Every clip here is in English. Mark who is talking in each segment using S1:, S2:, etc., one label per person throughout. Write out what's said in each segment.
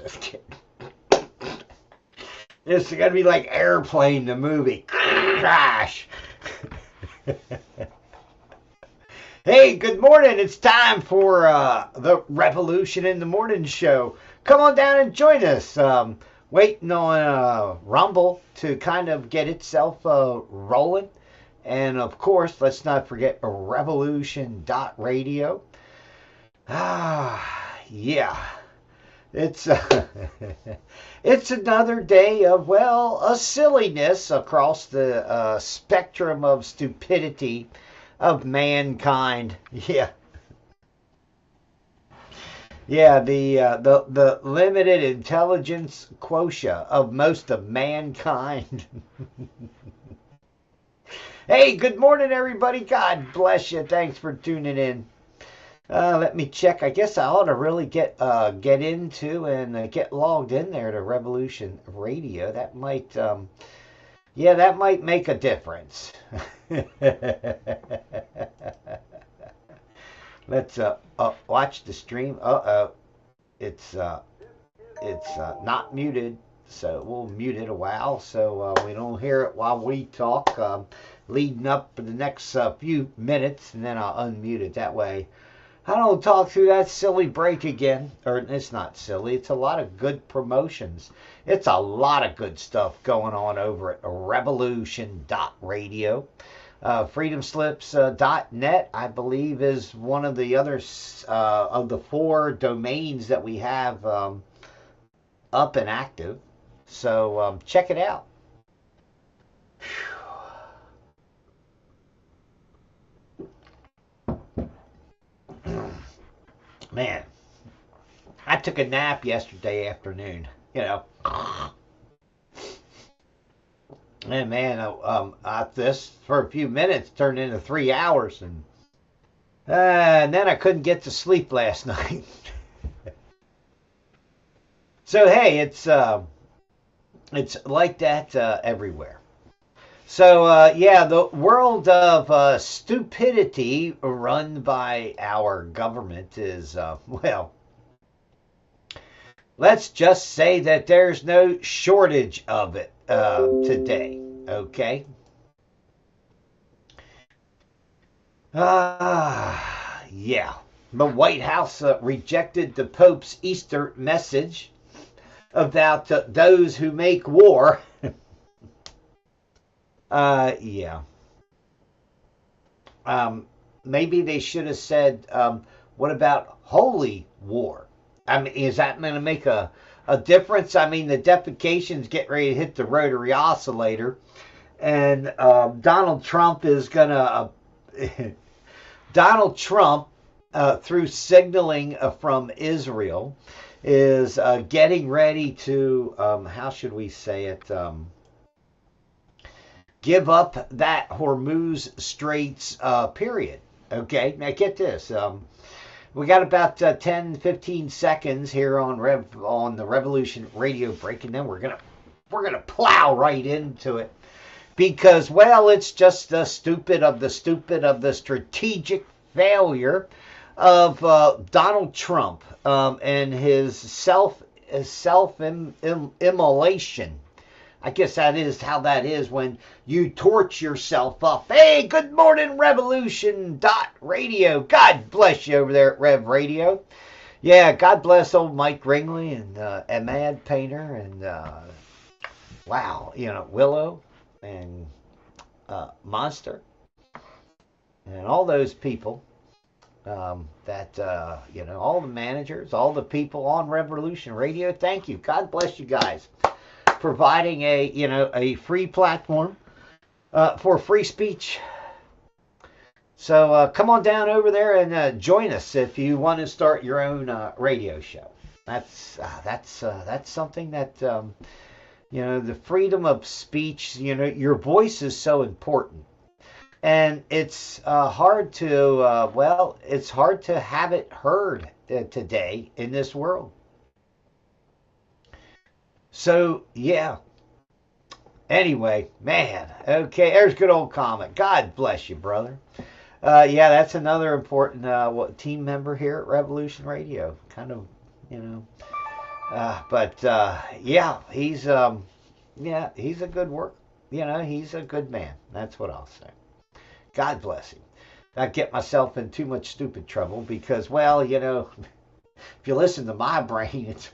S1: Just kidding. It's going to be like Airplane, the movie. Crash. Hey, good morning. It's time for the Revolution in the Morning show. Come on down and join us. Waiting on Rumble to kind of get itself rolling. And of course, let's not forget revolution.radio. Yeah. It's it's another day of, well, a silliness across the spectrum of stupidity of mankind. Yeah. Yeah, the limited intelligence quotient of most of mankind. Hey, good morning, everybody. God bless you. Thanks for tuning in. Let me check. I guess I ought to really get into and get logged in there to Revolution Radio. That might, yeah, that might make a difference. Let's watch the stream. It's not muted, so we'll mute it a while so we don't hear it while we talk, leading up for the next few minutes, and then I'll unmute it that way. I don't talk through that silly break again. Or it's not silly. It's a lot of good promotions. It's a lot of good stuff going on over at revolution.radio. Freedomslips.net, I believe, is one of the other of the 4 domains that we have up and active. So check it out. Man, I took a nap yesterday afternoon, you know. And man, this for a few minutes turned into 3 hours, and then I couldn't get to sleep last night. So hey, it's like that everywhere. So, yeah, the world of stupidity run by our government is, well, let's just say that there's no shortage of it today, okay? Yeah. The White House rejected the Pope's Easter message about those who make war. Yeah. Maybe they should have said, what about holy war? I mean, is that going to make a difference? I mean, the defecation's getting ready to hit the rotary oscillator, and Donald Trump is going to, Donald Trump, through signaling from Israel, is getting ready to, how should we say it, give up that Hormuz Straits period. Okay, now get this. We got about 10, 15 seconds here on the Revolution Radio break, and then we're gonna plow right into it because, well, it's just the stupid of the strategic failure of Donald Trump and his self-immolation. I guess that is how that is when you torch yourself up. Hey, good morning, Revolution.radio. God bless you over there at Rev Radio. Yeah, God bless old Mike Ringley and Ahmad Painter and, wow, you know, Willow and Monster and all those people that, you know, all the managers, all the people on Revolution Radio. Thank you. God bless you guys. Providing a free platform for free speech. So come on down over there and join us if you want to start your own radio show. That's something that the freedom of speech. Your voice is so important, and it's hard to it's hard to have it heard today in this world. So, yeah. Anyway, man. Okay, there's good old comment. God bless you, brother. Yeah, that's another important team member here at Revolution Radio. Kind of, But yeah, he's a good worker. He's a good man. That's what I'll say. God bless him. I get myself in too much stupid trouble because, well, if you listen to my brain, it's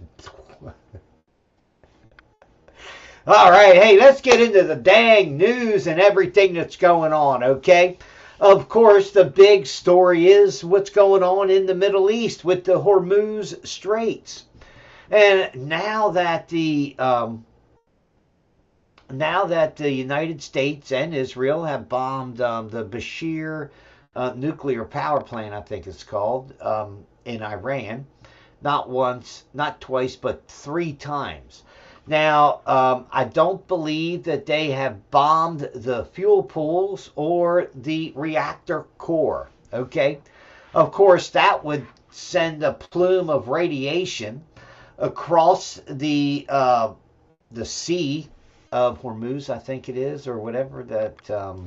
S1: all right. Hey, let's get into the dang news and everything that's going on, okay? Of course, the big story is what's going on in the Middle East with the Hormuz Straits. And now that the United States and Israel have bombed the Bashir nuclear power plant, I think it's called, in Iran, not once, not twice, but 3 times. Now, I don't believe that they have bombed the fuel pools or the reactor core. Okay, of course that would send a plume of radiation across the sea of Hormuz, I think it is, or whatever that, got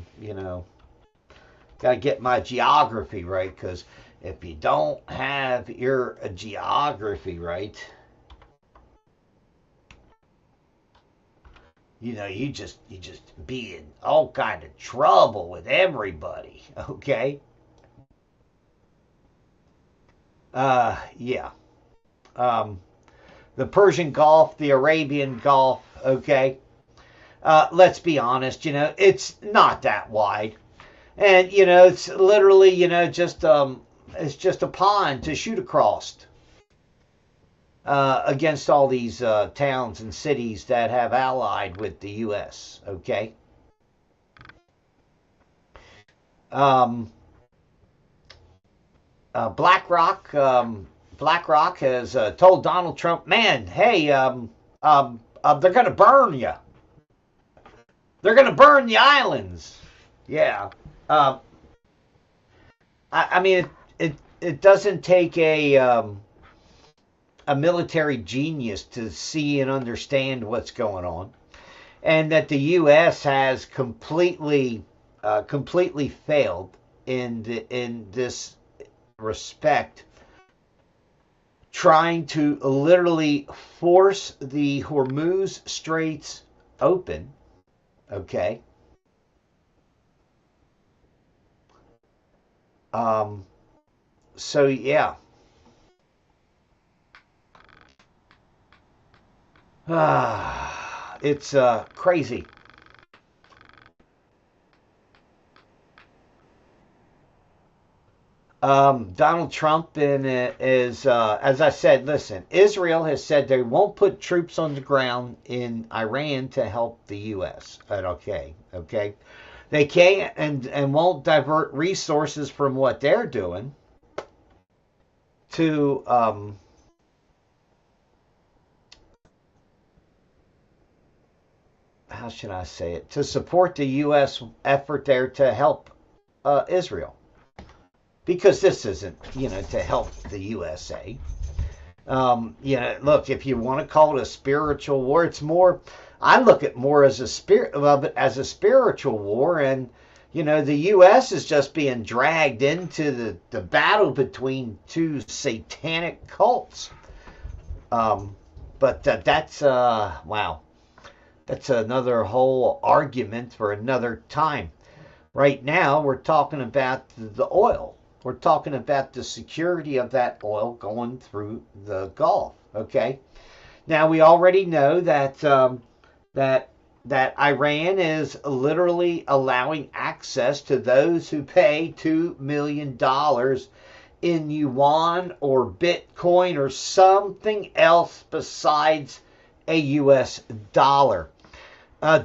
S1: to get my geography right, because if you don't have your geography right, you just be in all kind of trouble with everybody, okay? Yeah. The Persian Gulf, the Arabian Gulf, okay? Let's be honest, it's not that wide. And, it's literally, it's just a pond to shoot across against all these towns and cities that have allied with the U.S., okay? BlackRock has told Donald Trump, man, hey, they're going to burn you. They're going to burn the islands. Yeah. I mean, it doesn't take a military genius to see and understand what's going on, and that the U.S. has completely failed in this respect, trying to literally force the Hormuz Straits open. Okay. So yeah. It's crazy. Donald Trump is, as I said, listen, Israel has said they won't put troops on the ground in Iran to help the U.S. Okay. They can't and won't divert resources from what they're doing to how should I say it? To support the U.S. effort there to help Israel. Because this isn't, to help the USA. Look, if you want to call it a spiritual war, it's more, I look at more as a spiritual war, and the U.S. is just being dragged into the battle between 2 satanic cults. But that's wow, that's another whole argument for another time. Right now, we're talking about the oil. We're talking about the security of that oil going through the Gulf. Okay. Now we already know that that Iran is literally allowing access to those who pay $2 million in yuan or Bitcoin or something else besides a U.S. dollar. How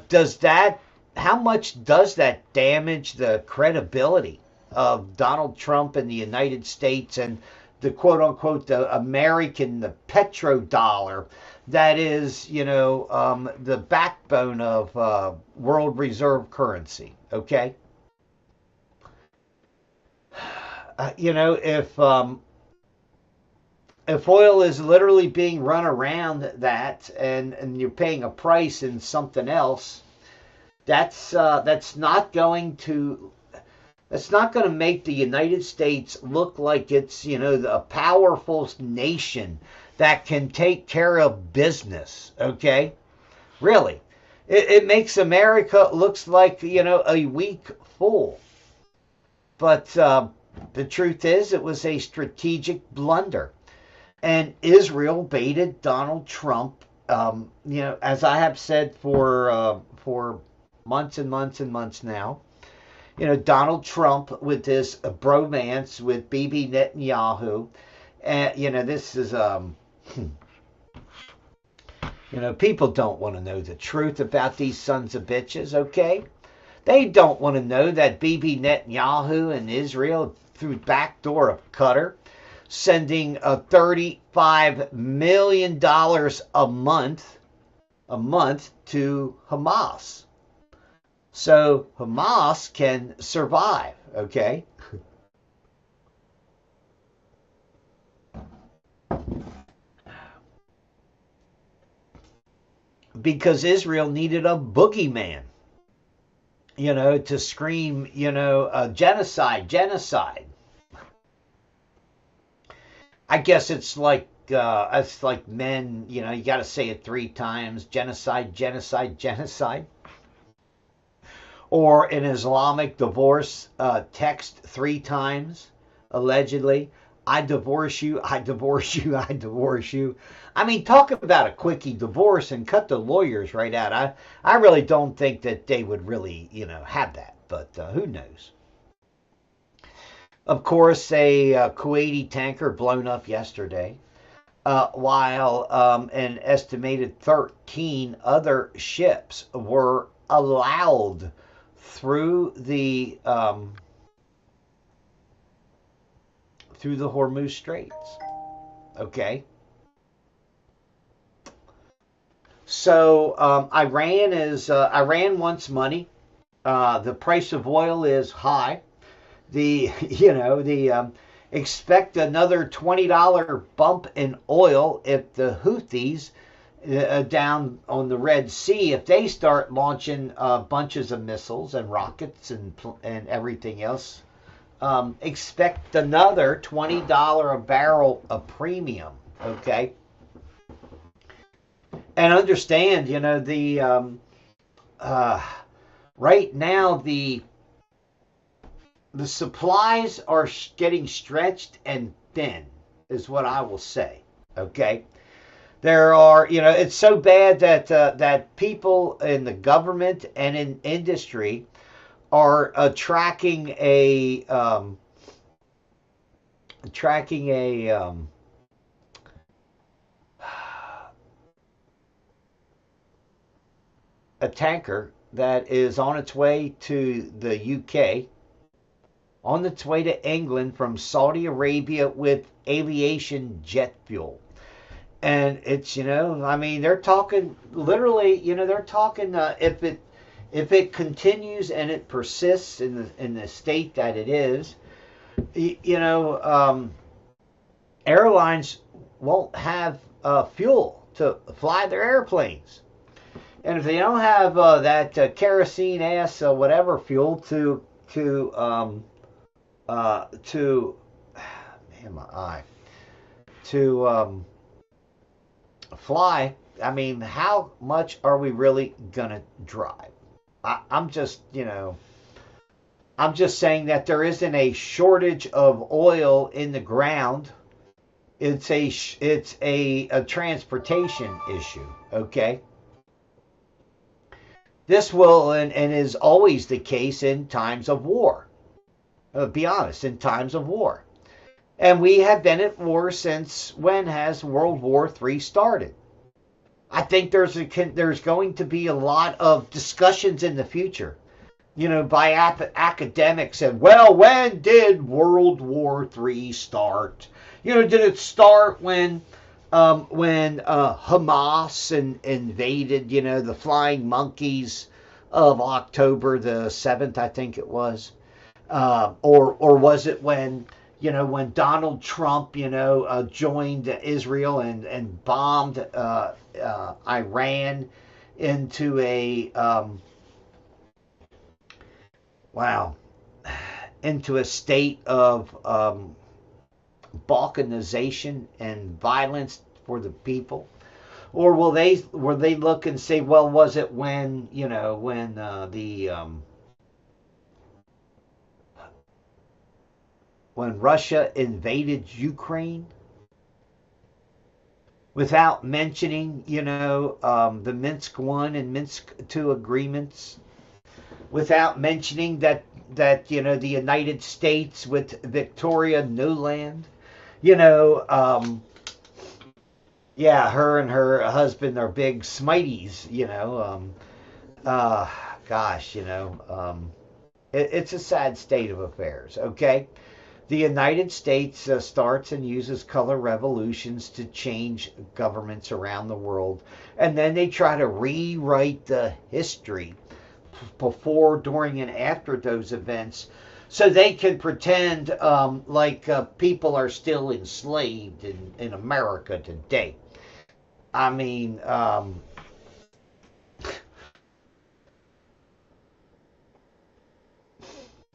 S1: much does that damage the credibility of Donald Trump and the United States and the quote unquote the American, the petrodollar that is, the backbone of world reserve currency? Okay. If oil is literally being run around that and you're paying a price in something else, that's not going to make the United States look like it's, a powerful nation that can take care of business, okay? Really. It makes America looks like, a weak fool. But the truth is, it was a strategic blunder. And Israel baited Donald Trump, as I have said for months and months and months now. Donald Trump with this bromance with Bibi Netanyahu. And, this is, people don't want to know the truth about these sons of bitches, okay? They don't want to know that Bibi Netanyahu and Israel, through back door of Qatar, sending $35 million a month to Hamas. So Hamas can survive, okay? Because Israel needed a boogeyman, to scream, genocide, genocide. I guess it's like men, you got to say it 3 times, genocide, genocide, genocide. Or an Islamic divorce text 3 times, allegedly. I divorce you, I divorce you, I divorce you. I mean, talk about a quickie divorce and cut the lawyers right out. I really don't think that they would really, have that, but who knows? Of course, a Kuwaiti tanker blown up yesterday, while an estimated 13 other ships were allowed through the Hormuz Straits. Okay. So Iran wants money. The price of oil is high. Expect another $20 bump in oil if the Houthis down on the Red Sea, if they start launching bunches of missiles and rockets and everything else. Expect another $20 a barrel of premium, okay? And understand, right now the supplies are getting stretched and thin, is what I will say, okay? There are, it's so bad that people in the government and in industry are tracking a tanker that is on its way to the UK, on its way to England from Saudi Arabia with aviation jet fuel. And it's, they're talking literally, they're talking if it continues and it persists in the state that it is, airlines won't have fuel to fly their airplanes. And if they don't have that kerosene ass whatever fuel to fly, I mean, how much are we really gonna drive? I'm just saying that there isn't a shortage of oil in the ground. It's a transportation issue, okay? This will and is always the case in times of war. Be honest, in times of war. And we have been at war since when has World War III started? I think there's going to be a lot of discussions in the future, by academics and, well, when did World War III start? Did it start when Hamas invaded, the flying monkeys of October the 7th, I think it was, or was it when Donald Trump, joined Israel and bombed Iran into into a state of balkanization and violence for the people? Or will they look and say, well, was it when, when Russia invaded Ukraine, without mentioning, the Minsk I and Minsk II agreements, without mentioning that the United States with Victoria Nuland, yeah, her and her husband are big smities, gosh, it's a sad state of affairs, okay? The United States starts and uses color revolutions to change governments around the world, and then they try to rewrite the history before, during, and after those events, so they can pretend like people are still enslaved in America today. I mean,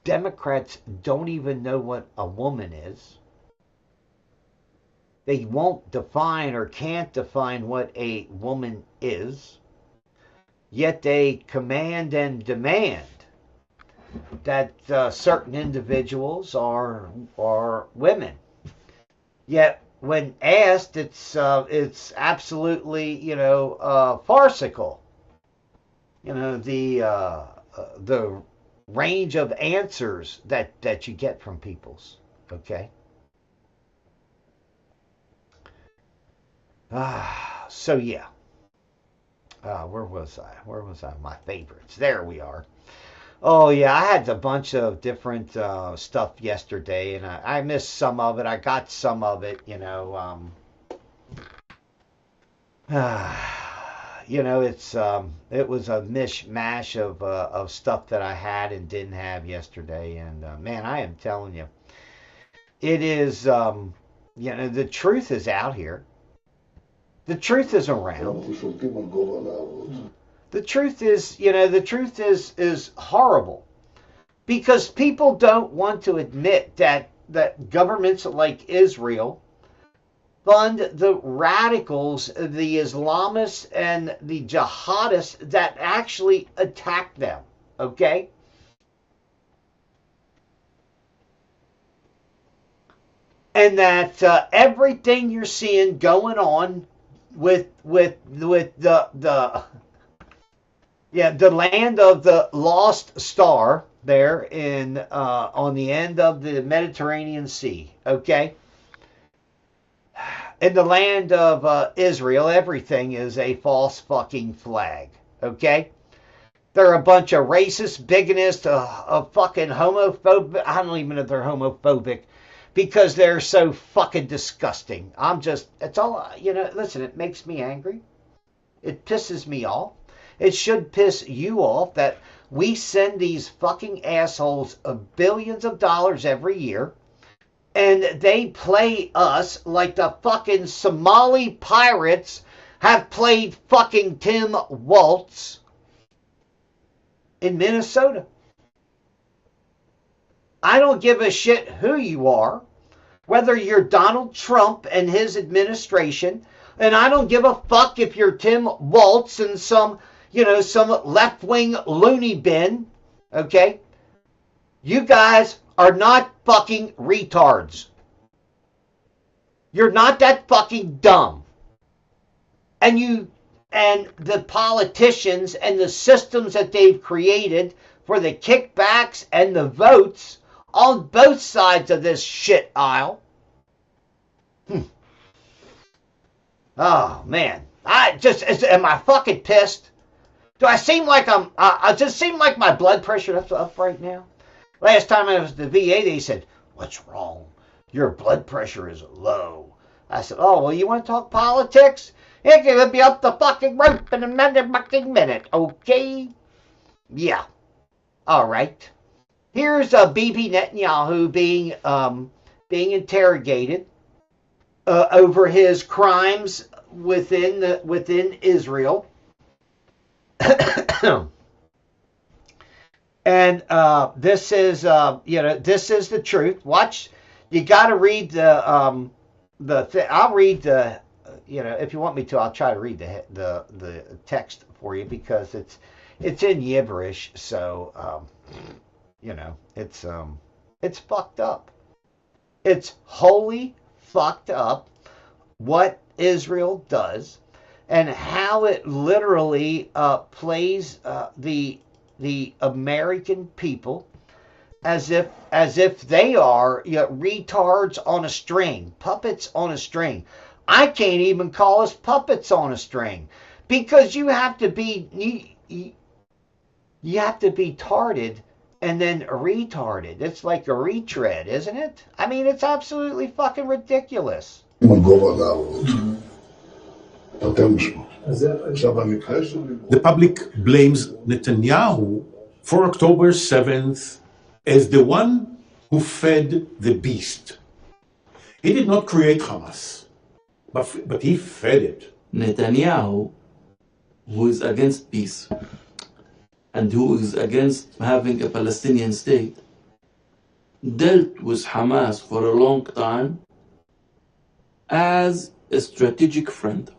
S1: Democrats don't even know what a woman is. They won't define or can't define what a woman is. Yet they command and demand that certain individuals are women. Yet when asked, it's absolutely farcical. The range of answers that you get from people's. Okay. So yeah. Where was I? My favorites. There we are. Oh yeah, I had a bunch of different stuff yesterday, and I missed some of it. I got some of it, it was a mishmash of stuff that I had and didn't have yesterday, and man, I am telling you, it is the truth is out here. The truth is around. The truth is horrible, because people don't want to admit that governments like Israel fund the radicals, the Islamists, and the jihadists that actually attack them. Okay? And that everything you're seeing going on with the land of the lost star there in on the end of the Mediterranean Sea, okay? In the land of Israel, everything is a false fucking flag, okay? They're a bunch of racist, bigotists, fucking homophobic. I don't even know if they're homophobic, because they're so fucking disgusting. It's all, listen, it makes me angry. It pisses me off. It should piss you off that we send these fucking assholes billions of dollars every year, and they play us like the fucking Somali pirates have played fucking Tim Waltz in Minnesota. I don't give a shit who you are, whether you're Donald Trump and his administration, and I don't give a fuck if you're Tim Waltz and some left-wing loony bin, okay? You guys are not fucking retards. You're not that fucking dumb. And the politicians and the systems that they've created for the kickbacks and the votes on both sides of this shit aisle. Oh, man. Am I fucking pissed? Do I seem like I just seem like my blood pressure is up right now? Last time I was at the VA, they said, "What's wrong? Your blood pressure is low." I said, "Oh, well, you want to talk politics? It's going to be up the fucking rope in a fucking minute, okay?" Yeah. All right. Here's Bibi Netanyahu being interrogated over his crimes within Israel. And this is the truth. Watch. You got to read I'll read if you want me to, I'll try to read the text for you because it's in gibberish. So it's fucked up. It's wholly fucked up what Israel does and how it literally plays the American people as if they are retards on a string, puppets on a string. I can't even call us puppets on a string because you have to be you have to be tarded and then retarded. It's like a retread, isn't it? I mean, it's absolutely fucking ridiculous.
S2: The public blames Netanyahu for October 7th as the one who fed the beast. He did not create Hamas, but he fed it.
S3: Netanyahu, who is against peace and who is against having a Palestinian state, dealt with Hamas for a long time as a strategic friend.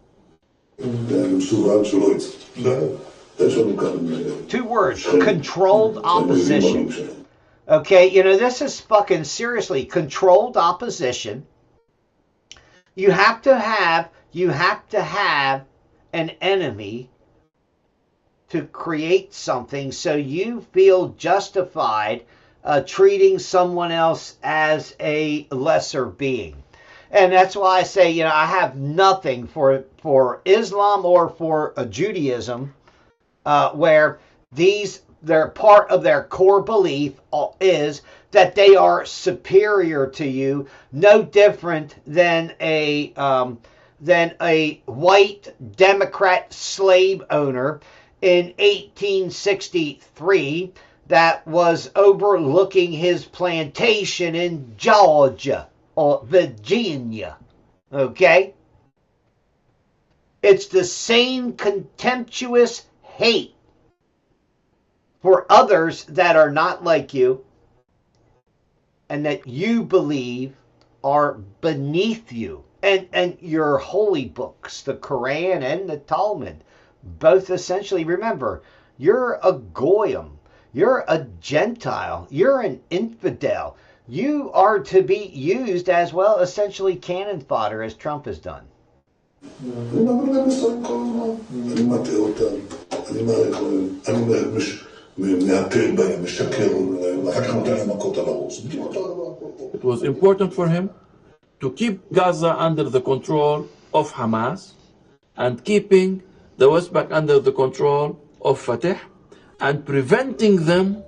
S1: 2 words, controlled opposition. Okay, this is fucking seriously controlled opposition. You have to have an enemy to create something so you feel justified treating someone else as a lesser being. And that's why I say, I have nothing for Islam or for Judaism where they're part of their core belief is that they are superior to you, no different than a white Democrat slave owner in 1863 that was overlooking his plantation in Georgia or Virginia. Okay? It's the same contemptuous hate for others that are not like you and that you believe are beneath you. And your holy books, the Quran and the Talmud, both essentially, remember, you're a goyim, you're a Gentile, you're an infidel. You are to be used as, well, essentially cannon fodder, as Trump has done.
S3: It was important for him to keep Gaza under the control of Hamas and keeping the West Bank under the control of Fatah and preventing them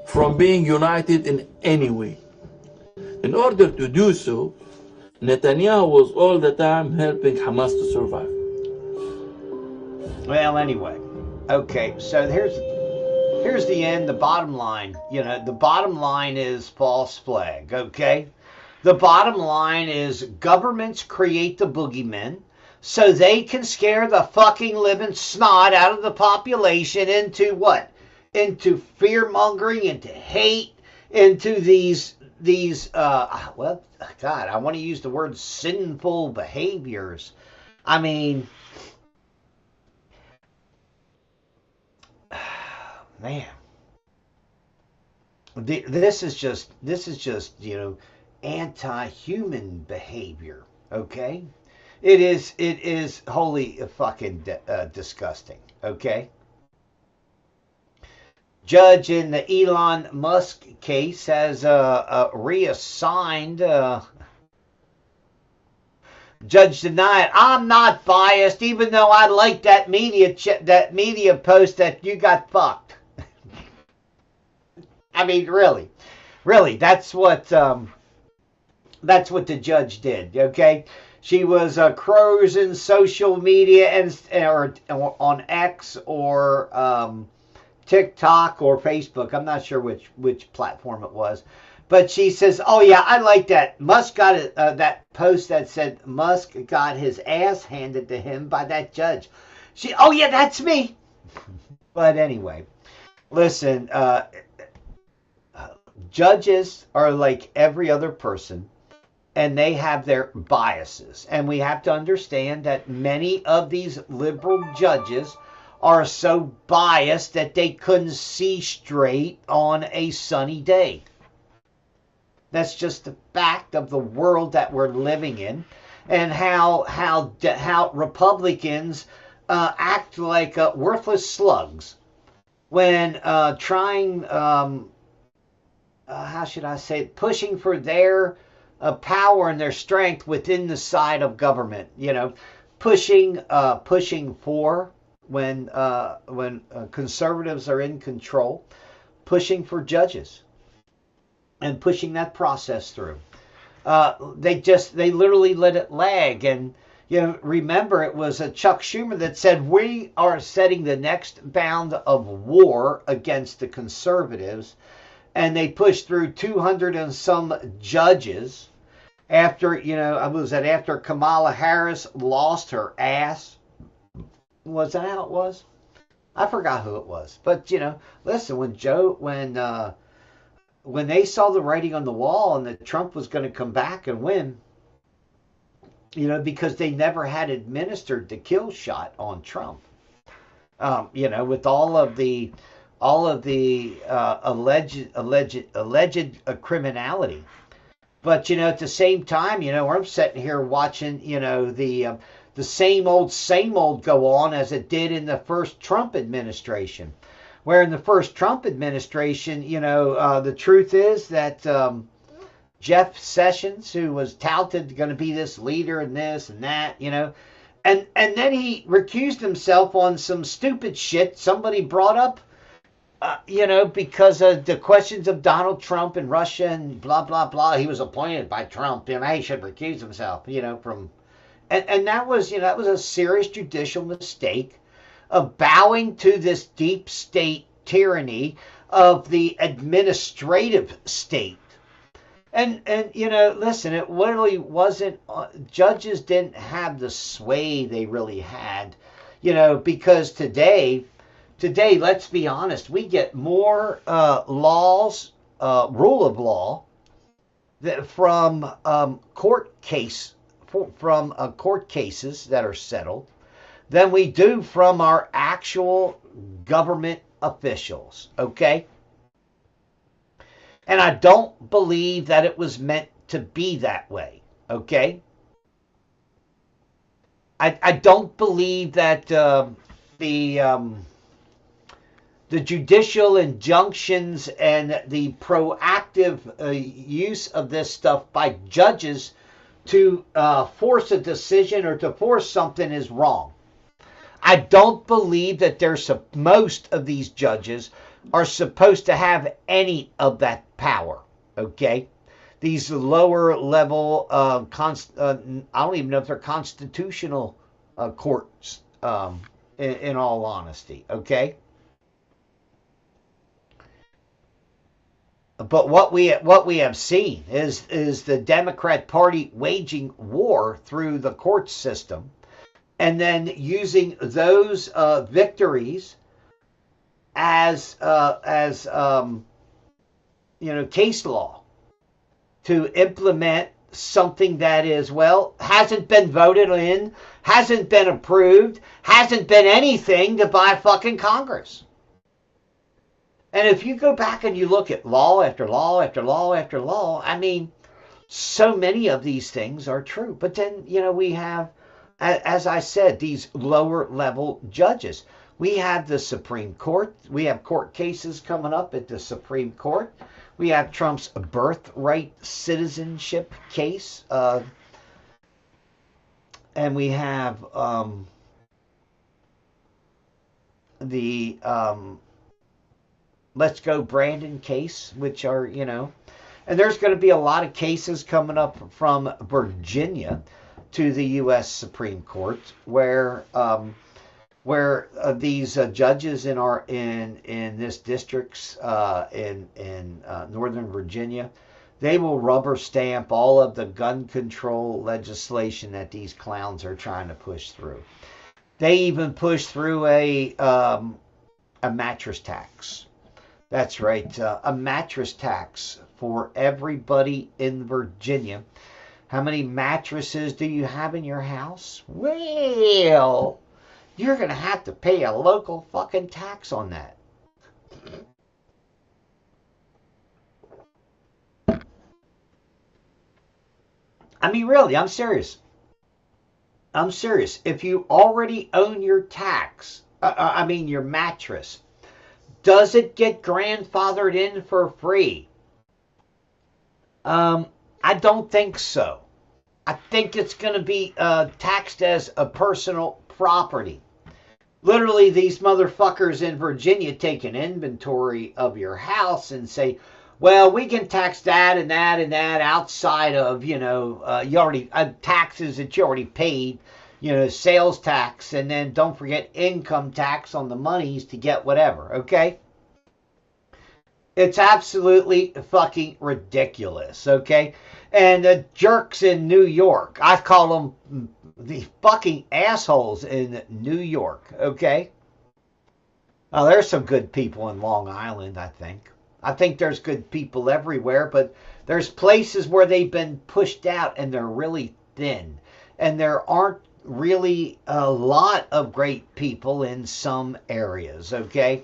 S3: from being united in any way. In order to do so, Netanyahu was all the time helping Hamas to survive.
S1: Well, anyway, okay, so here's the end, the bottom line. The bottom line is false flag, okay? The bottom line is governments create the boogeymen so they can scare the fucking living snot out of the population into what? Into fear-mongering, into hate, into these well, God, I want to use the word sinful behaviors. I mean, man, this is just anti-human behavior. Okay, it is wholly fucking disgusting. Okay. Judge in the Elon Musk case has reassigned. Judge denied. I'm not biased, even though I like that media post that you got fucked. I mean, really, that's what the judge did. Okay, she was cruising social media or on X or TikTok or Facebook. I'm not sure which platform it was. But she says, oh, yeah, I like that. Musk got that post that said Musk got his ass handed to him by that judge. Oh, yeah, that's me. But anyway, listen, judges are like every other person. and they have their biases. And we have to understand that many of these liberal judges are so biased that they couldn't see straight on a sunny day. That's just the fact of the world that we're living in, and how Republicans act like worthless slugs when trying, how should I say it, pushing for their power and their strength within the side of government. Pushing for when conservatives are in control, pushing for judges and pushing that process through. They literally let it lag. And remember, it was Chuck Schumer that said we are setting the next bound of war against the conservatives, and they pushed through 200 and some judges after after Kamala Harris lost her ass. Was that how it was? I forgot who it was. But listen, when they saw the writing on the wall and that Trump was going to come back and win, because they never had administered the kill shot on Trump, with all of the alleged criminality. But at the same time, I'm sitting here watching, the same old go on as it did in the first Trump administration. Where in the first Trump administration, the truth is that Jeff Sessions, who was touted going to be this leader and this and that, and then he recused himself on some stupid shit somebody brought up, because of the questions of Donald Trump and Russia and blah, blah, blah. He was appointed by Trump. He should recuse himself, from... And that was a serious judicial mistake of bowing to this deep state tyranny of the administrative state. And listen, it literally wasn't, judges didn't have the sway they really had, because today, let's be honest, we get more laws, rule of law, from court cases that are settled than we do from our actual government officials, okay? And I don't believe that it was meant to be that way, okay? I don't believe that the judicial injunctions and the proactive use of this stuff by judges to force a decision or to force something is wrong. I don't believe that most of these judges are supposed to have any of that power, okay? These lower level, I don't even know if they're constitutional courts, in all honesty, okay? But what we have seen is the Democrat Party waging war through the court system, and then using those victories as case law to implement something that hasn't been voted in, hasn't been approved, hasn't been anything by fucking Congress. And if you go back and you look at law after law after law after law, so many of these things are true. But then, we have, as I said, these lower level judges. We have the Supreme Court. We have court cases coming up at the Supreme Court. We have Trump's birthright citizenship case. And we have the Let's Go Brandon case, which are, and there's going to be a lot of cases coming up from Virginia to the U.S. Supreme Court where these judges in this districts in Northern Virginia, they will rubber stamp all of the gun control legislation that these clowns are trying to push through. They even push through a mattress tax. That's right, a mattress tax for everybody in Virginia How many mattresses do you have in your house? Well, you're going to have to pay a local fucking tax on that. I mean, really, I'm serious. I'm serious. If you already own your your mattress, does it get grandfathered in for free? I don't think so. I think it's going to be taxed as a personal property. Literally, these motherfuckers in Virginia take an inventory of your house and say, well, we can tax that and that and that outside of, you already taxes that you already paid, sales tax, and then don't forget income tax on the monies to get whatever, okay? It's absolutely fucking ridiculous, okay? And the jerks in New York, I call them the fucking assholes in New York, okay? Now, there's some good people in Long Island, I think. I think there's good people everywhere, but there's places where they've been pushed out and they're really thin. And there aren't really a lot of great people in some areas, okay?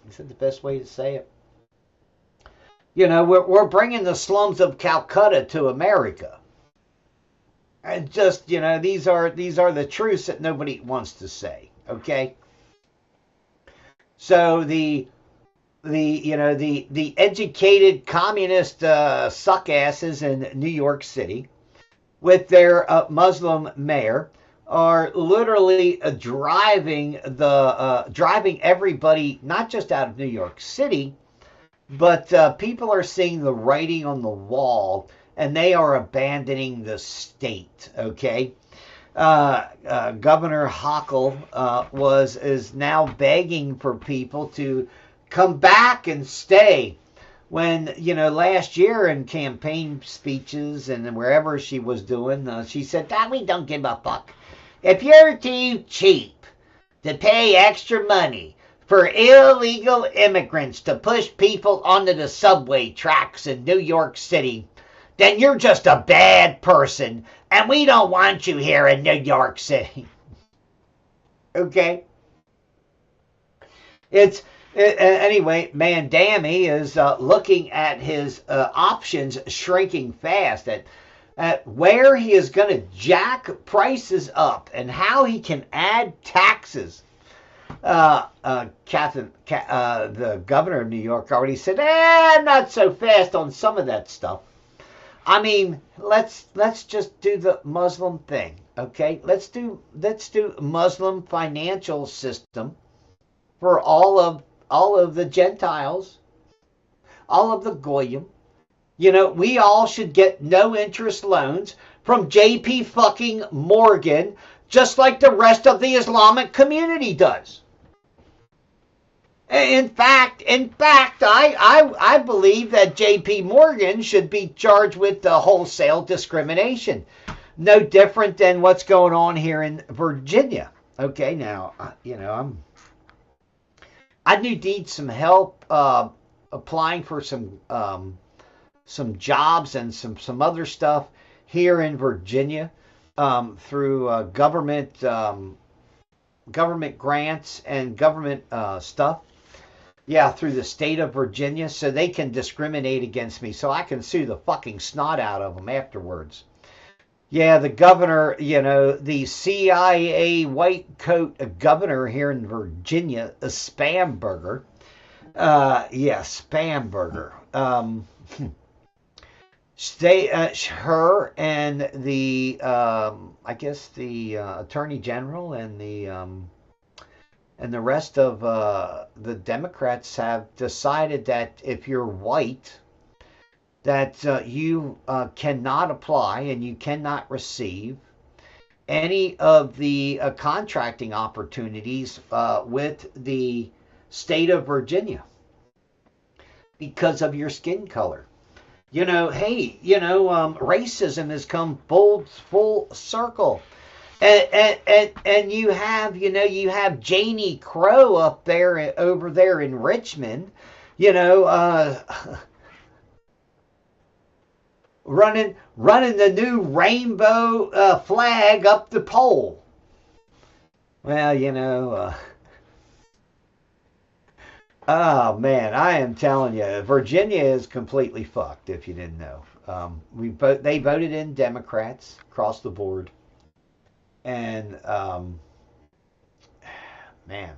S1: Is that the best way to say it? We're bringing the slums of Calcutta to America. And just, these are the truths that nobody wants to say, okay? So the educated communist suckasses in New York City with their Muslim mayor are literally driving everybody not just out of New York City, but people are seeing the writing on the wall, and they are abandoning the state. Okay, Governor Hochul is now begging for people to come back and stay. When last year in campaign speeches and wherever she was doing, she said, "We don't give a fuck. If you're too cheap to pay extra money for illegal immigrants to push people onto the subway tracks in New York City, then you're just a bad person, and we don't want you here in New York City." Okay? Anyway, Mandami is looking at his options shrinking fast, at where he is going to jack prices up and how he can add taxes. The governor of New York already said, not so fast on some of that stuff. I mean, let's just do the Muslim thing, okay? Let's do Muslim financial system for all of the Gentiles, all of the Goyim. We all should get no interest loans from JP fucking Morgan, just like the rest of the Islamic community does. In fact, I believe that J.P. Morgan should be charged with the wholesale discrimination. No different than what's going on here in Virginia. Okay, now, I do need some help applying for some jobs and some other stuff here in Virginia through government grants and government stuff. Yeah, through the state of Virginia, so they can discriminate against me, so I can sue the fucking snot out of them afterwards. Yeah, the governor, the CIA white coat governor here in Virginia, a Spamberger. Spamberger. Her and the, I guess the Attorney General and the rest of the Democrats have decided that if you're white, that you cannot apply and you cannot receive any of the contracting opportunities with the state of Virginia because of your skin color. Racism has come full circle. And you have Janie Crow up there over there in Richmond, running the new rainbow flag up the pole. Well, oh man, I am telling you, Virginia is completely fucked. If you didn't know, they voted in Democrats across the board, and man,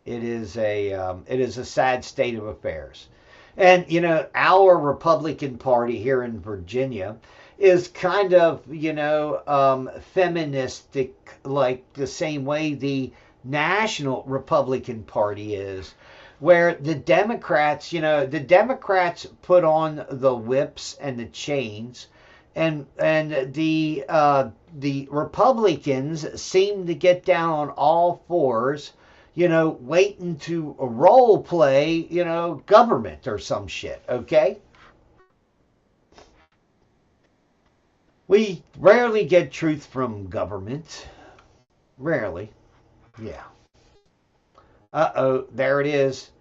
S1: it is a sad state of affairs. And our Republican Party here in Virginia is kind of feministic, like the same way the National Republican Party is, where the Democrats put on the whips and the chains, and the Republicans seem to get down on all fours, waiting to role play, government or some shit, okay? We rarely get truth from government. Rarely. Yeah. Uh-oh, there it is.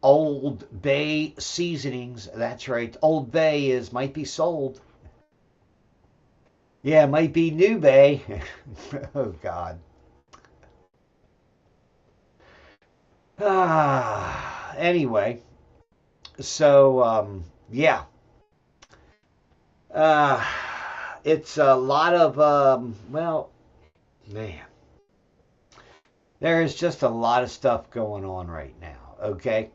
S1: Old Bay seasonings. That's right. Old Bay might be sold. Yeah, it might be New Bay. Oh, God. Anyway, so yeah, it's a lot of well, man, there's just a lot of stuff going on right now. Okay,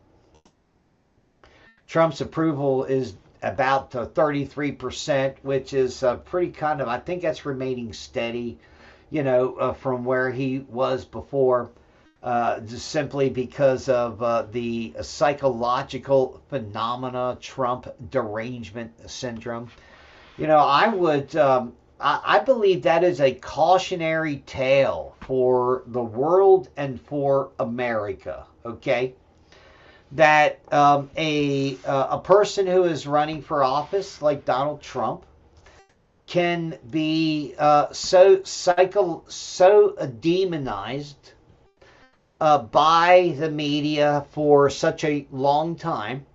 S1: Trump's approval is about 33%, which is pretty kind of, I think that's remaining steady, from where he was before. Just simply because of the psychological phenomena, Trump derangement syndrome. I believe that is a cautionary tale for the world and for America. Okay, that a person who is running for office like Donald Trump can be so demonized by the media for such a long time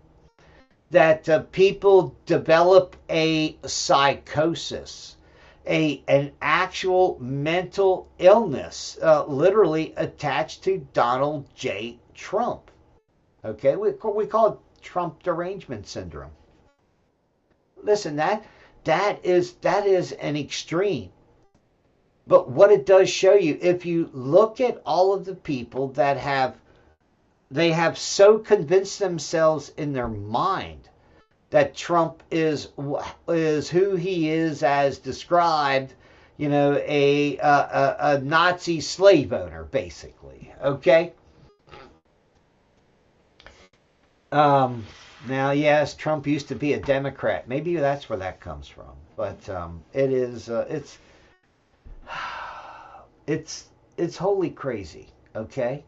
S1: that people develop a psychosis, an actual mental illness, literally attached to Donald J. Trump. Okay, we call it Trump derangement syndrome. Listen, that is an extreme. But what it does show you, if you look at all of the people that have so convinced themselves in their mind that Trump is who he is as described, a Nazi slave owner, basically. Okay. Now, yes, Trump used to be a Democrat. Maybe that's where that comes from. But it's wholly crazy, okay?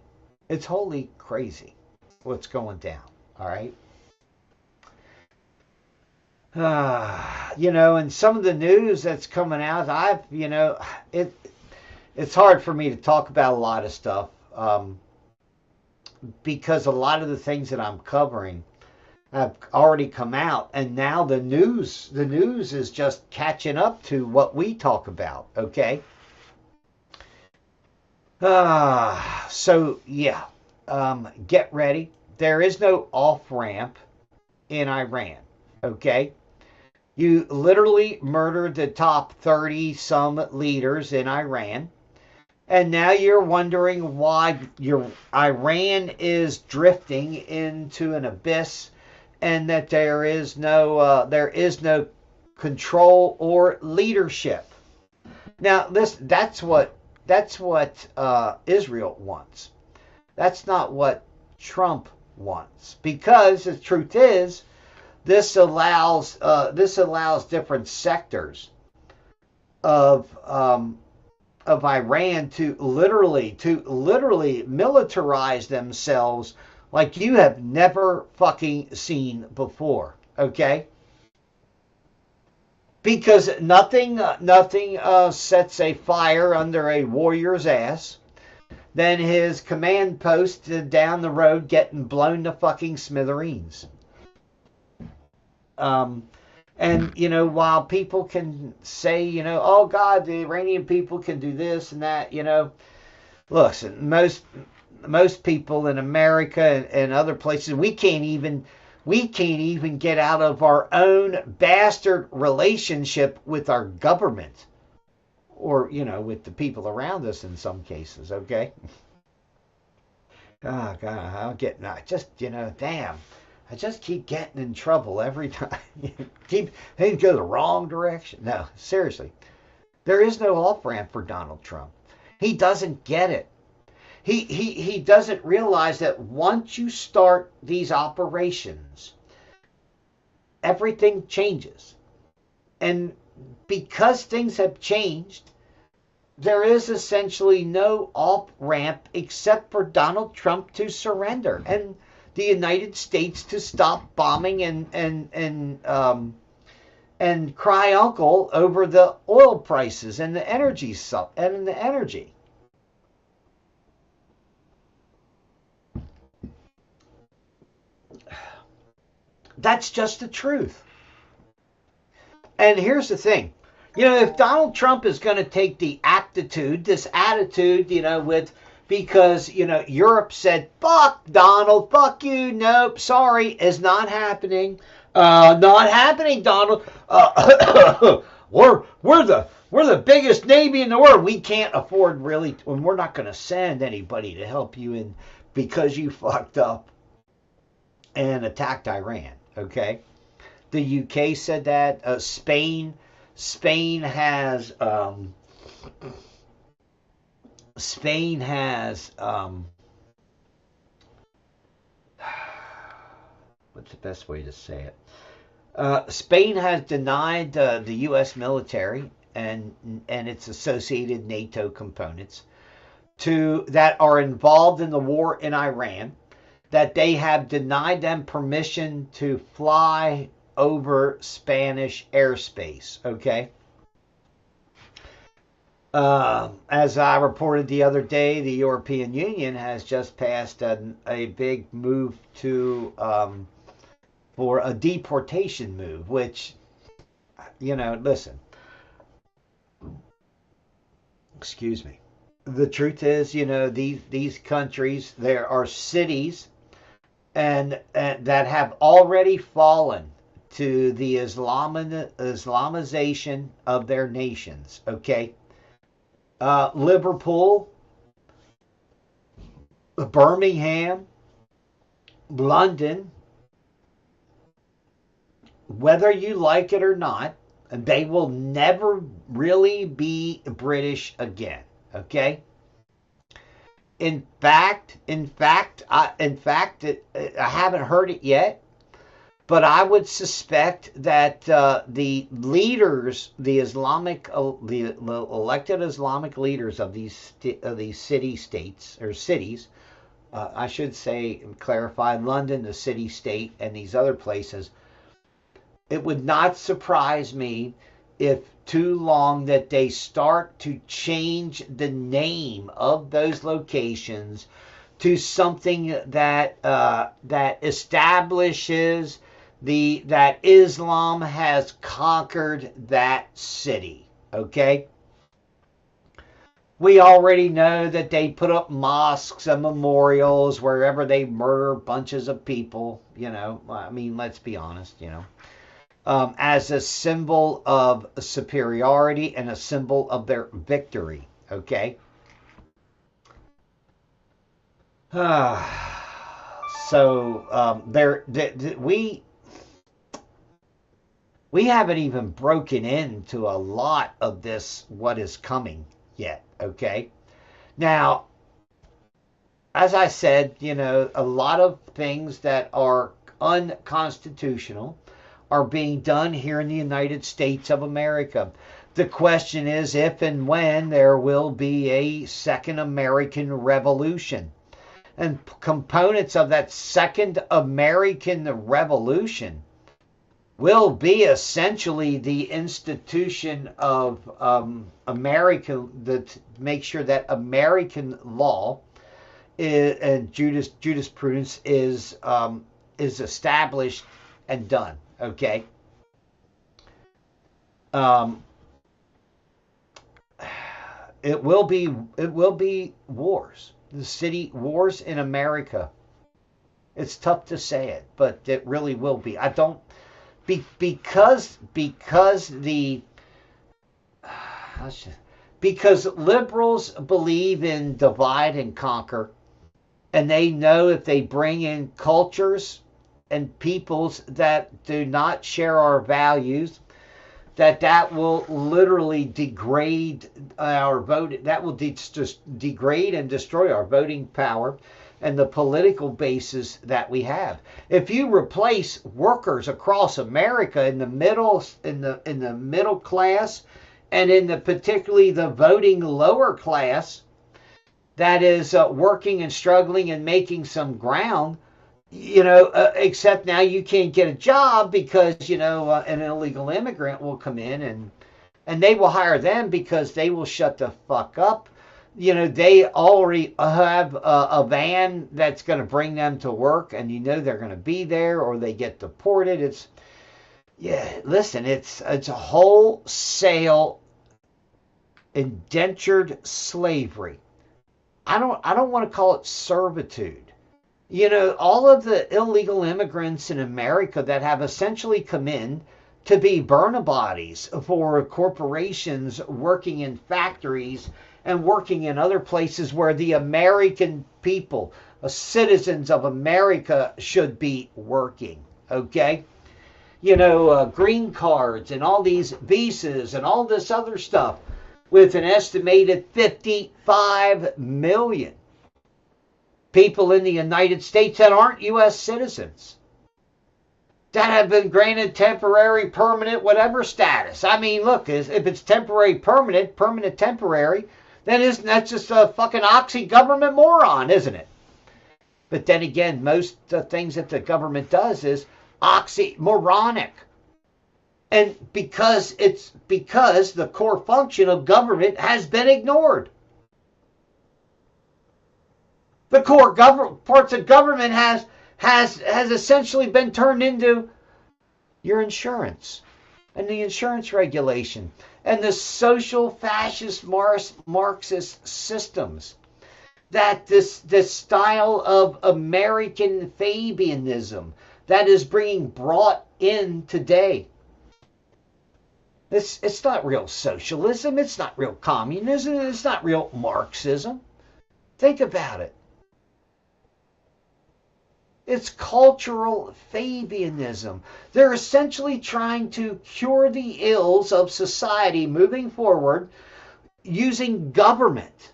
S1: It's wholly crazy what's going down, all right? And some of the news that's coming out, it's hard for me to talk about a lot of stuff because a lot of the things that I'm covering have already come out, and now the news is just catching up to what we talk about, okay? So yeah, get ready. There is no off-ramp in Iran, okay? You literally murdered the top 30-some leaders in Iran, and now you're wondering why Iran is drifting into an abyss, and that there is no control or leadership. Now, that's what Israel wants. That's not what Trump wants, because the truth is, this allows different sectors of Iran to literally militarize themselves like you have never fucking seen before. Okay. Because nothing sets a fire under a warrior's ass than his command post down the road getting blown to fucking smithereens. And, while people can say, oh God, the Iranian people can do this and that, listen, most people in America and other places, we can't even get out of our own bastard relationship with our government, or with the people around us in some cases. Okay. Oh God, I just damn. I just keep getting in trouble every time. Things go the wrong direction. No, seriously. There is no off ramp for Donald Trump. He doesn't get it. He doesn't realize that once you start these operations, everything changes. And because things have changed, there is essentially no off ramp except for Donald Trump to surrender and the United States to stop bombing and cry uncle over the oil prices and the energy and the energy. That's just the truth. And here's the thing. If Donald Trump is going to take this attitude, because, Europe said, fuck Donald, fuck you, nope, sorry, is not happening. Not happening, Donald. We're the biggest navy in the world. We can't afford really, and we're not going to send anybody to help you in because you fucked up and attacked Iran, okay? The UK said that. Spain has what's the best way to say it? Spain has denied the U.S. military and its associated NATO components that are involved in the war in Iran, that they have denied them permission to fly over Spanish airspace, okay? As I reported the other day, the European Union has just passed a big move for a deportation move, which, listen, excuse me. The truth is, these countries, there are cities and that have already fallen to the Islamization of their nations, okay? Liverpool, Birmingham, London, whether you like it or not, they will never really be British again, okay? In fact, I haven't heard it yet, but I would suspect that the leaders, the elected Islamic leaders of these city-states or cities, I should say, clarify, London, the city-state, and these other places, it would not surprise me if too long that they start to change the name of those locations to something that establishes that Islam has conquered that city. Okay? We already know that they put up mosques and memorials wherever they murder bunches of people. I mean, let's be honest. As a symbol of superiority and a symbol of their victory. Okay? So we haven't even broken into a lot of this, what is coming yet, okay? Now, as I said, a lot of things that are unconstitutional are being done here in the United States of America. The question is if and when there will be a second American Revolution. And components of that second American Revolution will be essentially the institution of American, make sure that American law and jurisprudence is established and done. Okay. Um, it will be wars. The city wars in America. It's tough to say it, but it really will be. I don't because the because liberals believe in divide and conquer, and they know if they bring in cultures and peoples that do not share our values, that will literally degrade our vote. That will just degrade and destroy our voting power and the political basis that we have. If you replace workers across America in the middle class, and in the particularly the voting lower class that is working and struggling and making some ground, except now you can't get a job because an illegal immigrant will come in and they will hire them because they will shut the fuck up. They already have a van that's going to bring them to work, and they're going to be there, or they get deported. It's a wholesale indentured slavery. I don't want to call it servitude. All of the illegal immigrants in America that have essentially come in to be burner bodies for corporations, working in factories and working in other places where the American people, citizens of America, should be working. Okay? Green cards and all these visas and all this other stuff, with an estimated 55 million people in the United States that aren't U.S. citizens, that have been granted temporary, permanent, whatever status. I mean, look, if it's temporary, permanent, temporary, then isn't that just a fucking oxy-government moron, isn't it? But then again, most things that the government does is oxymoronic. And because the core function of government has been ignored. The core parts of government has essentially been turned into your insurance and the insurance regulation and the social fascist Marxist systems. That this style of American Fabianism that is being brought in today. It's not real socialism. It's not real communism. It's not real Marxism. Think about it. It's cultural Fabianism. They're essentially trying to cure the ills of society moving forward using government.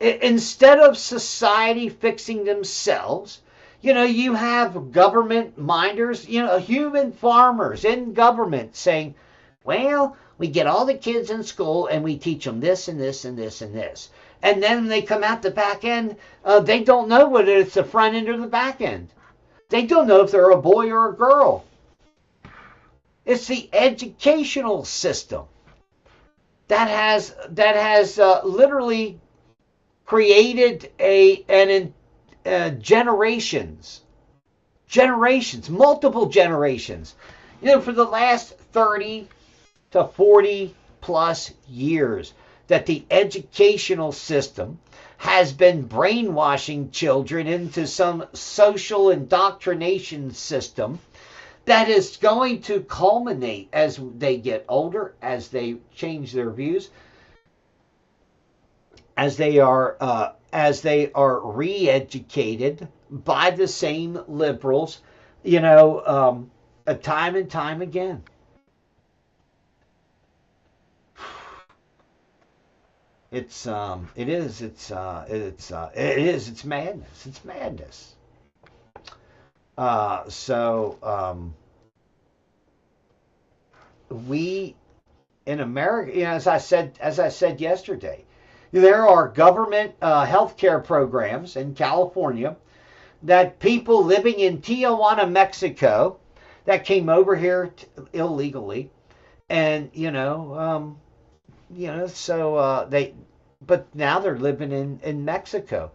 S1: Instead of society fixing themselves, you have government minders, human farmers in government saying, well, we get all the kids in school and we teach them this and this and this and this. And then when they come out the back end, they don't know whether it's the front end or the back end. They don't know if they're a boy or a girl. It's the educational system that has literally created generations, multiple generations. For the last 30 to 40 plus years, that the educational system has been brainwashing children into some social indoctrination system that is going to culminate as they get older, as they change their views, as they are re-educated by the same liberals, time and time again. It's madness. It's madness. We in America, as I said yesterday, there are government healthcare programs in California that people living in Tijuana, Mexico, that came over here illegally, and but now they're living in Mexico,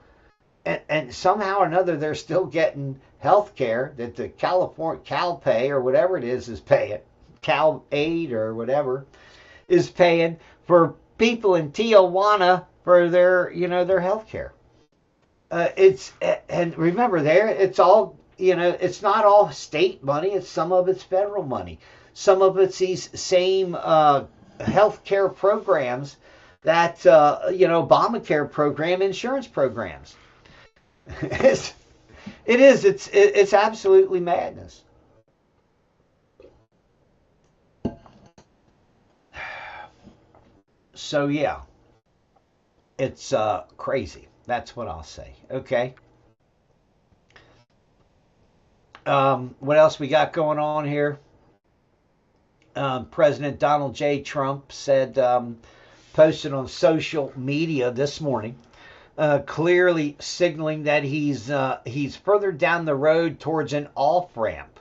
S1: and somehow or another they're still getting health care that the California CalPay or whatever it is paying. Cal Aid or whatever is paying for people in Tijuana for their health care. And remember it's all, it's not all state money. It's some of it's federal money. Some of it's these same health care programs that, Obamacare program, insurance programs. It's absolutely madness. So yeah, it's crazy. That's what I'll say. Okay. What else we got going on here? President Donald J. Trump said, posted on social media this morning, clearly signaling that he's further down the road towards an off-ramp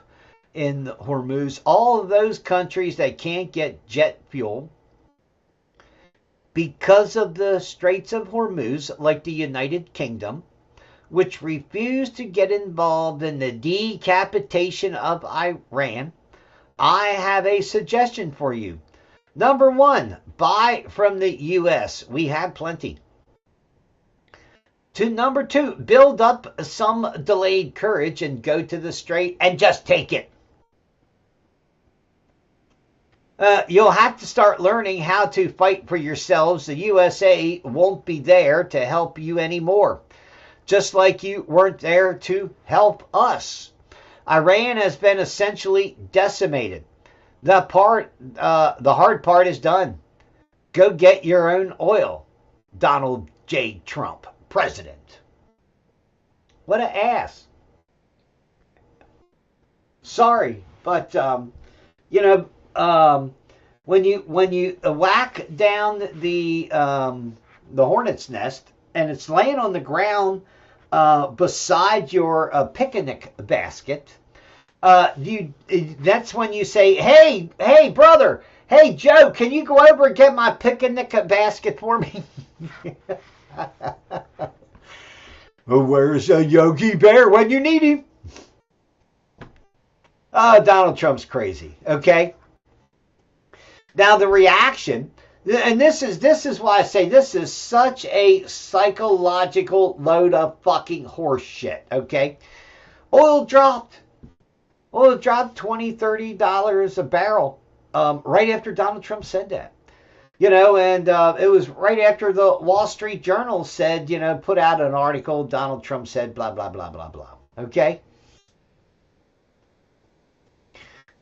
S1: in Hormuz. All of those countries that can't get jet fuel because of the Straits of Hormuz, like the United Kingdom, which refused to get involved in the decapitation of Iran, I have a suggestion for you. Number one, buy from the U.S. We have plenty. To number two, build up some delayed courage and go to the Strait and just take it. You'll have to start learning how to fight for yourselves. The USA won't be there to help you anymore, just like you weren't there to help us. Iran has been essentially decimated. The hard part is done. Go get your own oil. Donald J. Trump, President. What an ass. Sorry, but when you whack down the hornet's nest and it's laying on the ground beside your picnic basket, that's when you say, hey brother, hey Joe, can you go over and get my picnic basket for me? Well, where's Yogi Bear when you need him? Donald Trump's crazy. Okay. Now the reaction, and this is why I say this is such a psychological load of fucking horse shit. Okay. Oil dropped $20, $30 a barrel right after Donald Trump said that. And it was right after the Wall Street Journal said, put out an article, Donald Trump said blah, blah, blah, blah, blah. Okay?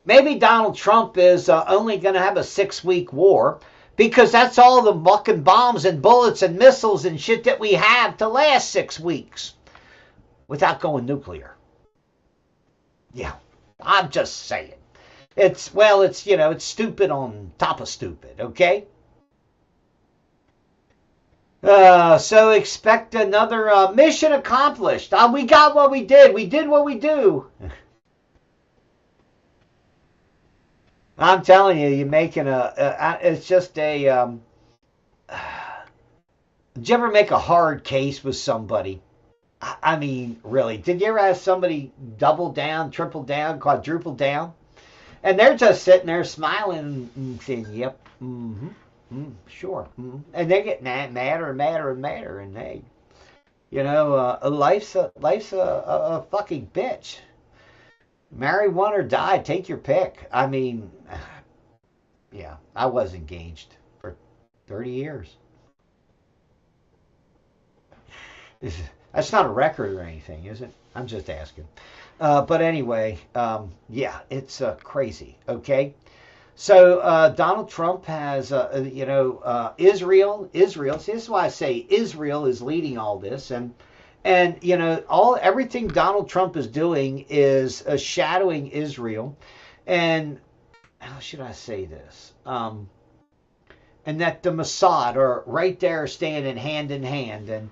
S1: Maybe Donald Trump is only going to have a 6-week war because that's all the fucking bombs and bullets and missiles and shit that we have to last 6 weeks without going nuclear. Yeah, I'm just saying. It's stupid on top of stupid, okay? So expect another mission accomplished. We got what we did. We did what we do. I'm telling you, you're making it's just a, did you ever make a hard case with somebody? I mean, really, did you ever have somebody double down, triple down, quadruple down? And they're just sitting there smiling and saying, yep, sure. And they get madder and madder and madder. And they, life's a fucking bitch. Marry one or die, take your pick. I mean, yeah, I was engaged for 30 years. That's not a record or anything, is it? I'm just asking. But anyway, yeah, it's crazy, okay? So Donald Trump has, Israel. See, this is why I say Israel is leading all this. And everything Donald Trump is doing is shadowing Israel. And how should I say this? And that the Mossad are right there standing hand in hand. And,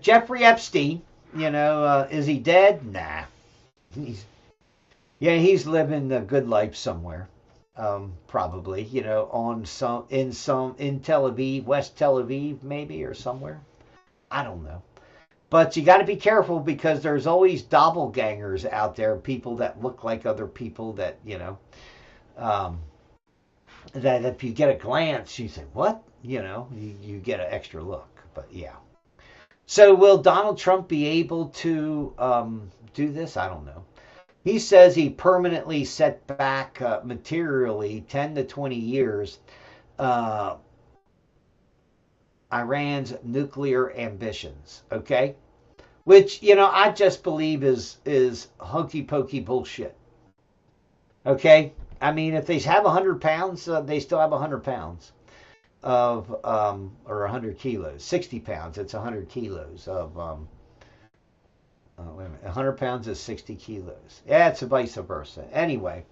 S1: Jeffrey Epstein, is he dead? Nah. He's living a good life somewhere. Probably, in Tel Aviv, West Tel Aviv, maybe, or somewhere. I don't know. But you got to be careful because there's always doppelgangers out there, people that look like other people that, Um, that if you get a glance, you say, what? You get an extra look. But yeah. So will Donald Trump be able to do this? I don't know. He says he permanently set back materially 10 to 20 years Iran's nuclear ambitions. Okay? Which, I just believe is hokey pokey bullshit. Okay? I mean, if they have 100 pounds, they still have 100 pounds of, or 100 kilos. 60 pounds, it's 100 kilos of, wait a minute, 100 pounds is 60 kilos. Yeah, it's a vice versa. Anyway,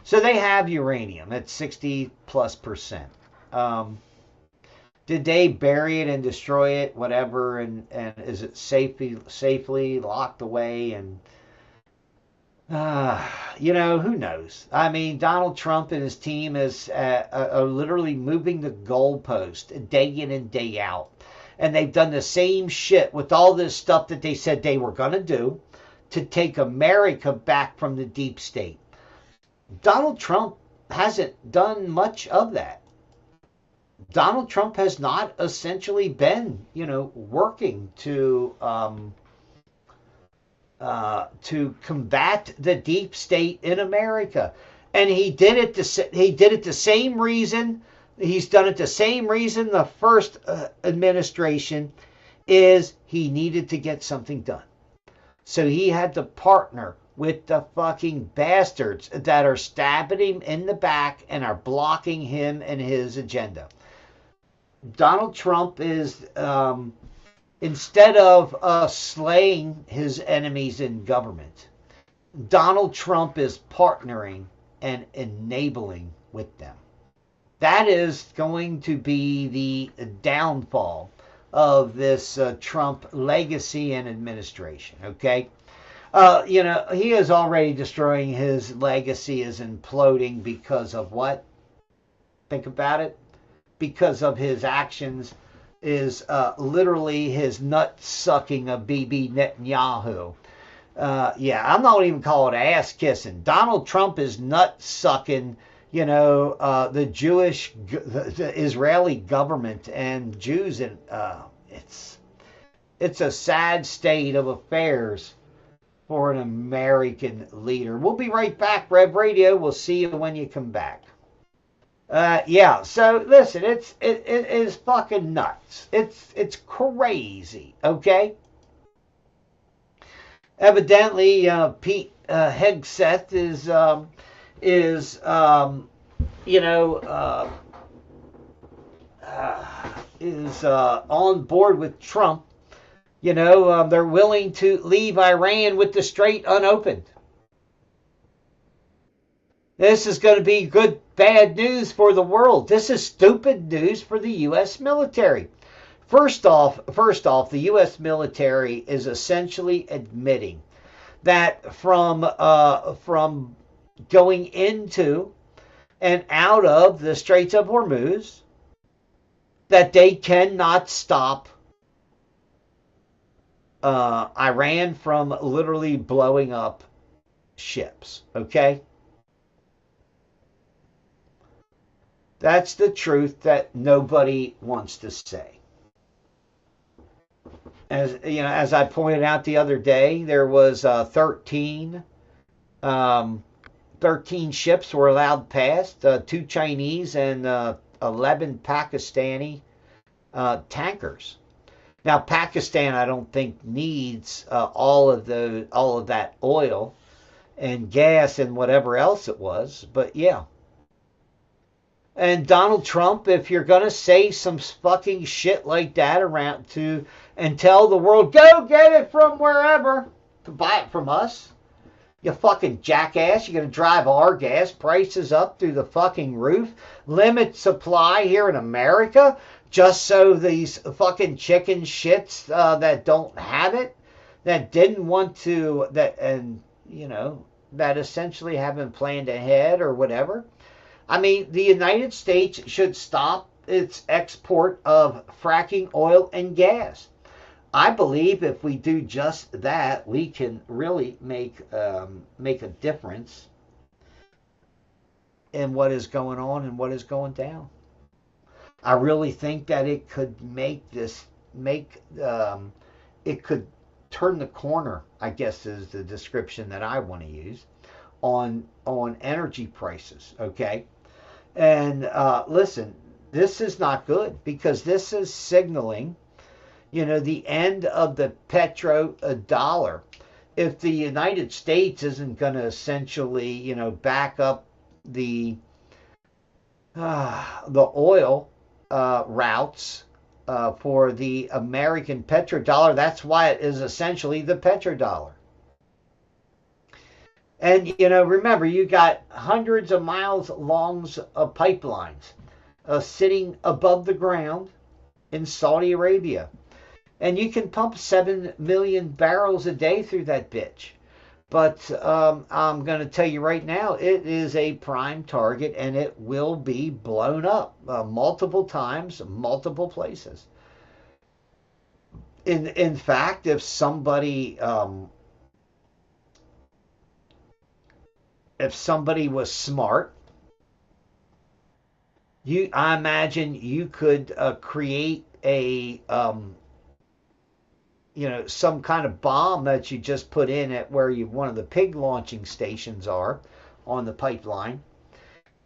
S1: so they have uranium at 60 plus percent. Did they bury it and destroy it, whatever, and is it safely locked away? And who knows? I mean, Donald Trump and his team are literally moving the goalpost day in and day out. And they've done the same shit with all this stuff that they said they were going to do to take America back from the deep state. Donald Trump hasn't done much of that. Donald Trump has not essentially been, working to combat the deep state in America, and he did it the same reason. He's done it the same reason the first administration is he needed to get something done. So he had to partner with the fucking bastards that are stabbing him in the back and are blocking him and his agenda. Donald Trump is, instead of slaying his enemies in government, Donald Trump is partnering and enabling with them. That is going to be the downfall of this Trump legacy and administration, okay? He is already destroying his legacy, is imploding because of what? Think about it. Because of his actions is literally his nut sucking of Bibi Netanyahu. I'm not even calling it ass kissing. Donald Trump is nut sucking, the Jewish, the Israeli government and Jews. And it's a sad state of affairs for an American leader. We'll be right back, Rev Radio. We'll see you when you come back. So listen, it is fucking nuts. It's crazy, okay? Evidently, Pete Hegseth is on board with Trump. They're willing to leave Iran with the Strait unopened. This is going to be bad news for the world. This is stupid news for the U.S. military. First off, the U.S. military is essentially admitting that from going into and out of the Straits of Hormuz, that they cannot stop Iran from literally blowing up ships. Okay? That's the truth that nobody wants to say. As I pointed out the other day, there was 13 ships were allowed past, 2 Chinese and 11 Pakistani tankers. Now, Pakistan, I don't think needs all of that oil and gas and whatever else it was, but yeah. And Donald Trump, if you're going to say some fucking shit like that around and tell the world, go get it from wherever, to buy it from us, you fucking jackass, you're going to drive our gas prices up through the fucking roof, limit supply here in America, just so these fucking chicken shits that don't have it, that didn't want to, that essentially haven't planned ahead or whatever. I mean, the United States should stop its export of fracking oil and gas. I believe if we do just that, we can really make a difference in what is going on and what is going down. I really think that it could it could turn the corner, I guess is the description that I want to use, on energy prices, okay? And listen, this is not good, because this is signaling, the end of the petrodollar. If the United States isn't going to essentially, back up the oil routes for the American petrodollar, that's why it is essentially the petrodollar. And, remember, you got hundreds of miles long of pipelines sitting above the ground in Saudi Arabia. And you can pump 7 million barrels a day through that bitch. But I'm going to tell you right now, it is a prime target, and it will be blown up multiple times, multiple places. In fact, if somebody was smart, I imagine you could create a some kind of bomb that you just put in at where one of the pig launching stations are on the pipeline.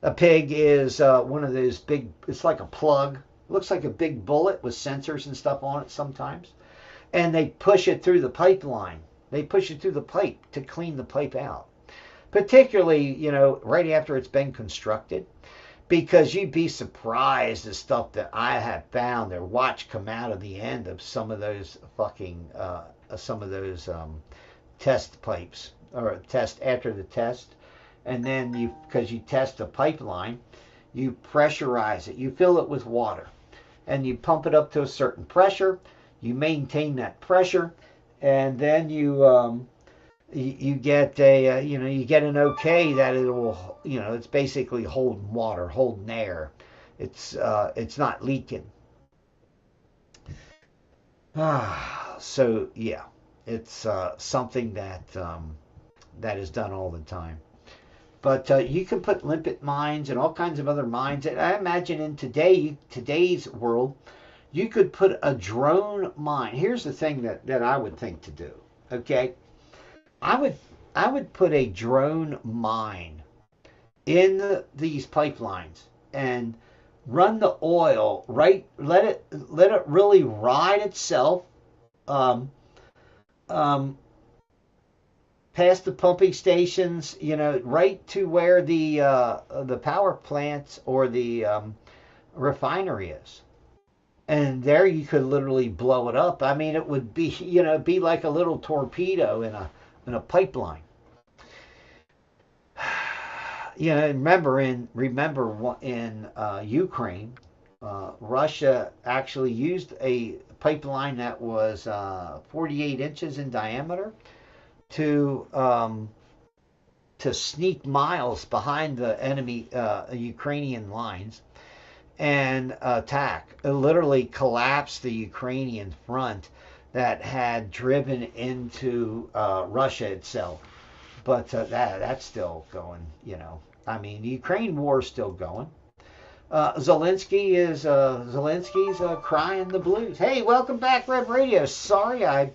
S1: A pig is one of those big, it's like a plug, looks like a big bullet with sensors and stuff on it sometimes. And they push it through the pipeline. They push it through the pipe to clean the pipe out. Particularly, right after it's been constructed. Because you'd be surprised the stuff that I have found or watched come out of the end of some of those test pipes, or test after the test. And then because you test the pipeline, you pressurize it. You fill it with water. And you pump it up to a certain pressure. You maintain that pressure. And then you get you get an okay that it will, it's basically holding water, holding air. It's not leaking. So yeah, it's something that is done all the time. But you can put limpet mines and all kinds of other mines. And I imagine in today's world, you could put a drone mine. Here's the thing that I would think to do. Okay. I would put a drone mine in these pipelines and run the oil right. Let it really ride itself past the pumping stations. Right to where the power plants or the refinery is. And there you could literally blow it up. I mean, it would be be like a little torpedo in a pipeline. Remember in Ukraine, Russia actually used a pipeline that was 48 inches in diameter to sneak miles behind the enemy Ukrainian lines and attack. It literally collapsed the Ukrainian front that had driven into Russia itself. But that's still going, I mean, the Ukraine war is still going. Zelensky's crying the blues. Hey, welcome back, Rev Radio. Sorry, I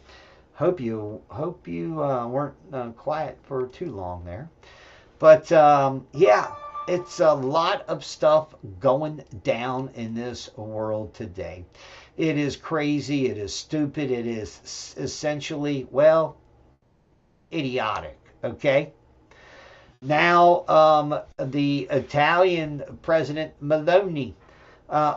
S1: hope you weren't quiet for too long there. But yeah, it's a lot of stuff going down in this world today. It is crazy. It is stupid. It is essentially, idiotic. Okay? Now, the Italian President Meloni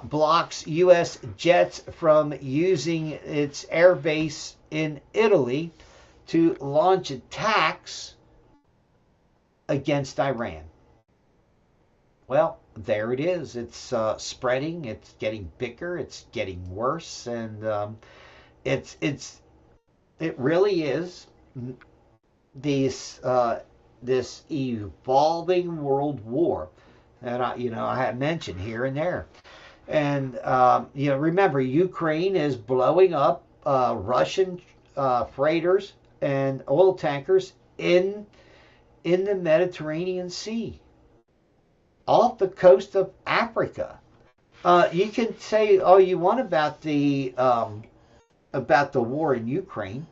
S1: blocks U.S. jets from using its airbase in Italy to launch attacks against Iran. Well, there it is. It's spreading. It's getting bigger. It's getting worse, and it really is this evolving world war that I have mentioned here and there. And remember, Ukraine is blowing up Russian freighters and oil tankers in the Mediterranean Sea. off the coast of Africa. You can say all you want about the war in Ukraine.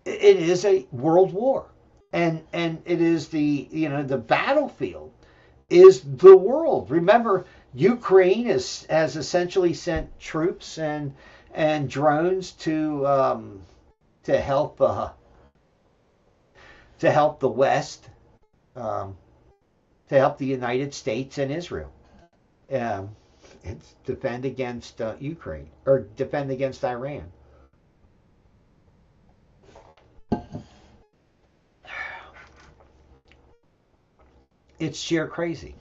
S1: It is a world war, and it is the battlefield is the world. Remember, Ukraine has essentially sent troops and drones to help the West, to help the United States and Israel. It's defend against Ukraine, or defend against Iran. It's sheer crazy.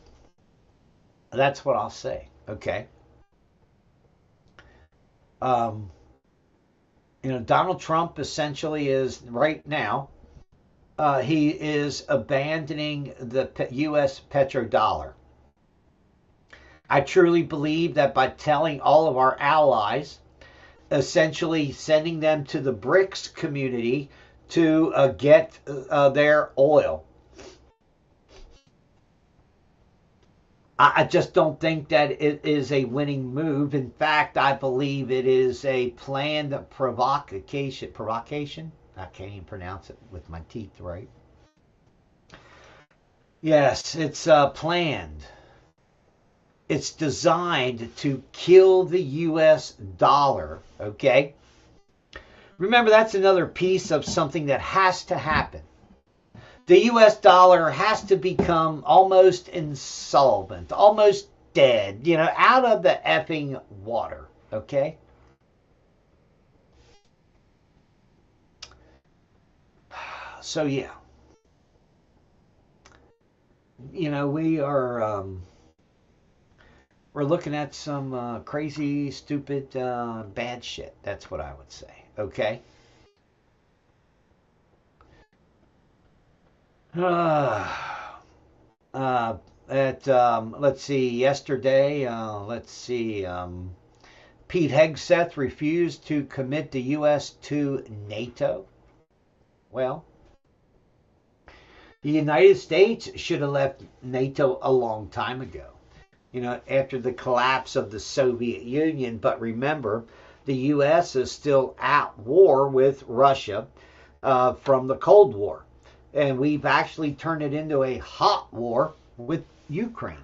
S1: That's what I'll say. Okay. Donald Trump essentially is right now. He is abandoning the U.S. petrodollar. I truly believe that by telling all of our allies, essentially sending them to the BRICS community to get their oil, I just don't think that it is a winning move. In fact, I believe it is a planned provocation. Provocation? I can't even pronounce it with my teeth, right? Yes, it's planned. It's designed to kill the U.S. dollar, okay? Remember, that's another piece of something that has to happen. The U.S. dollar has to become almost insolvent, almost dead, out of the effing water, okay? So, yeah. We are... we're looking at some crazy, stupid, bad shit. That's what I would say. Okay? Let's see, yesterday, Pete Hegseth refused to commit the U.S. to NATO. Well, the United States should have left NATO a long time ago. After the collapse of the Soviet Union. But remember, the U.S. is still at war with Russia from the Cold War. And we've actually turned it into a hot war with Ukraine.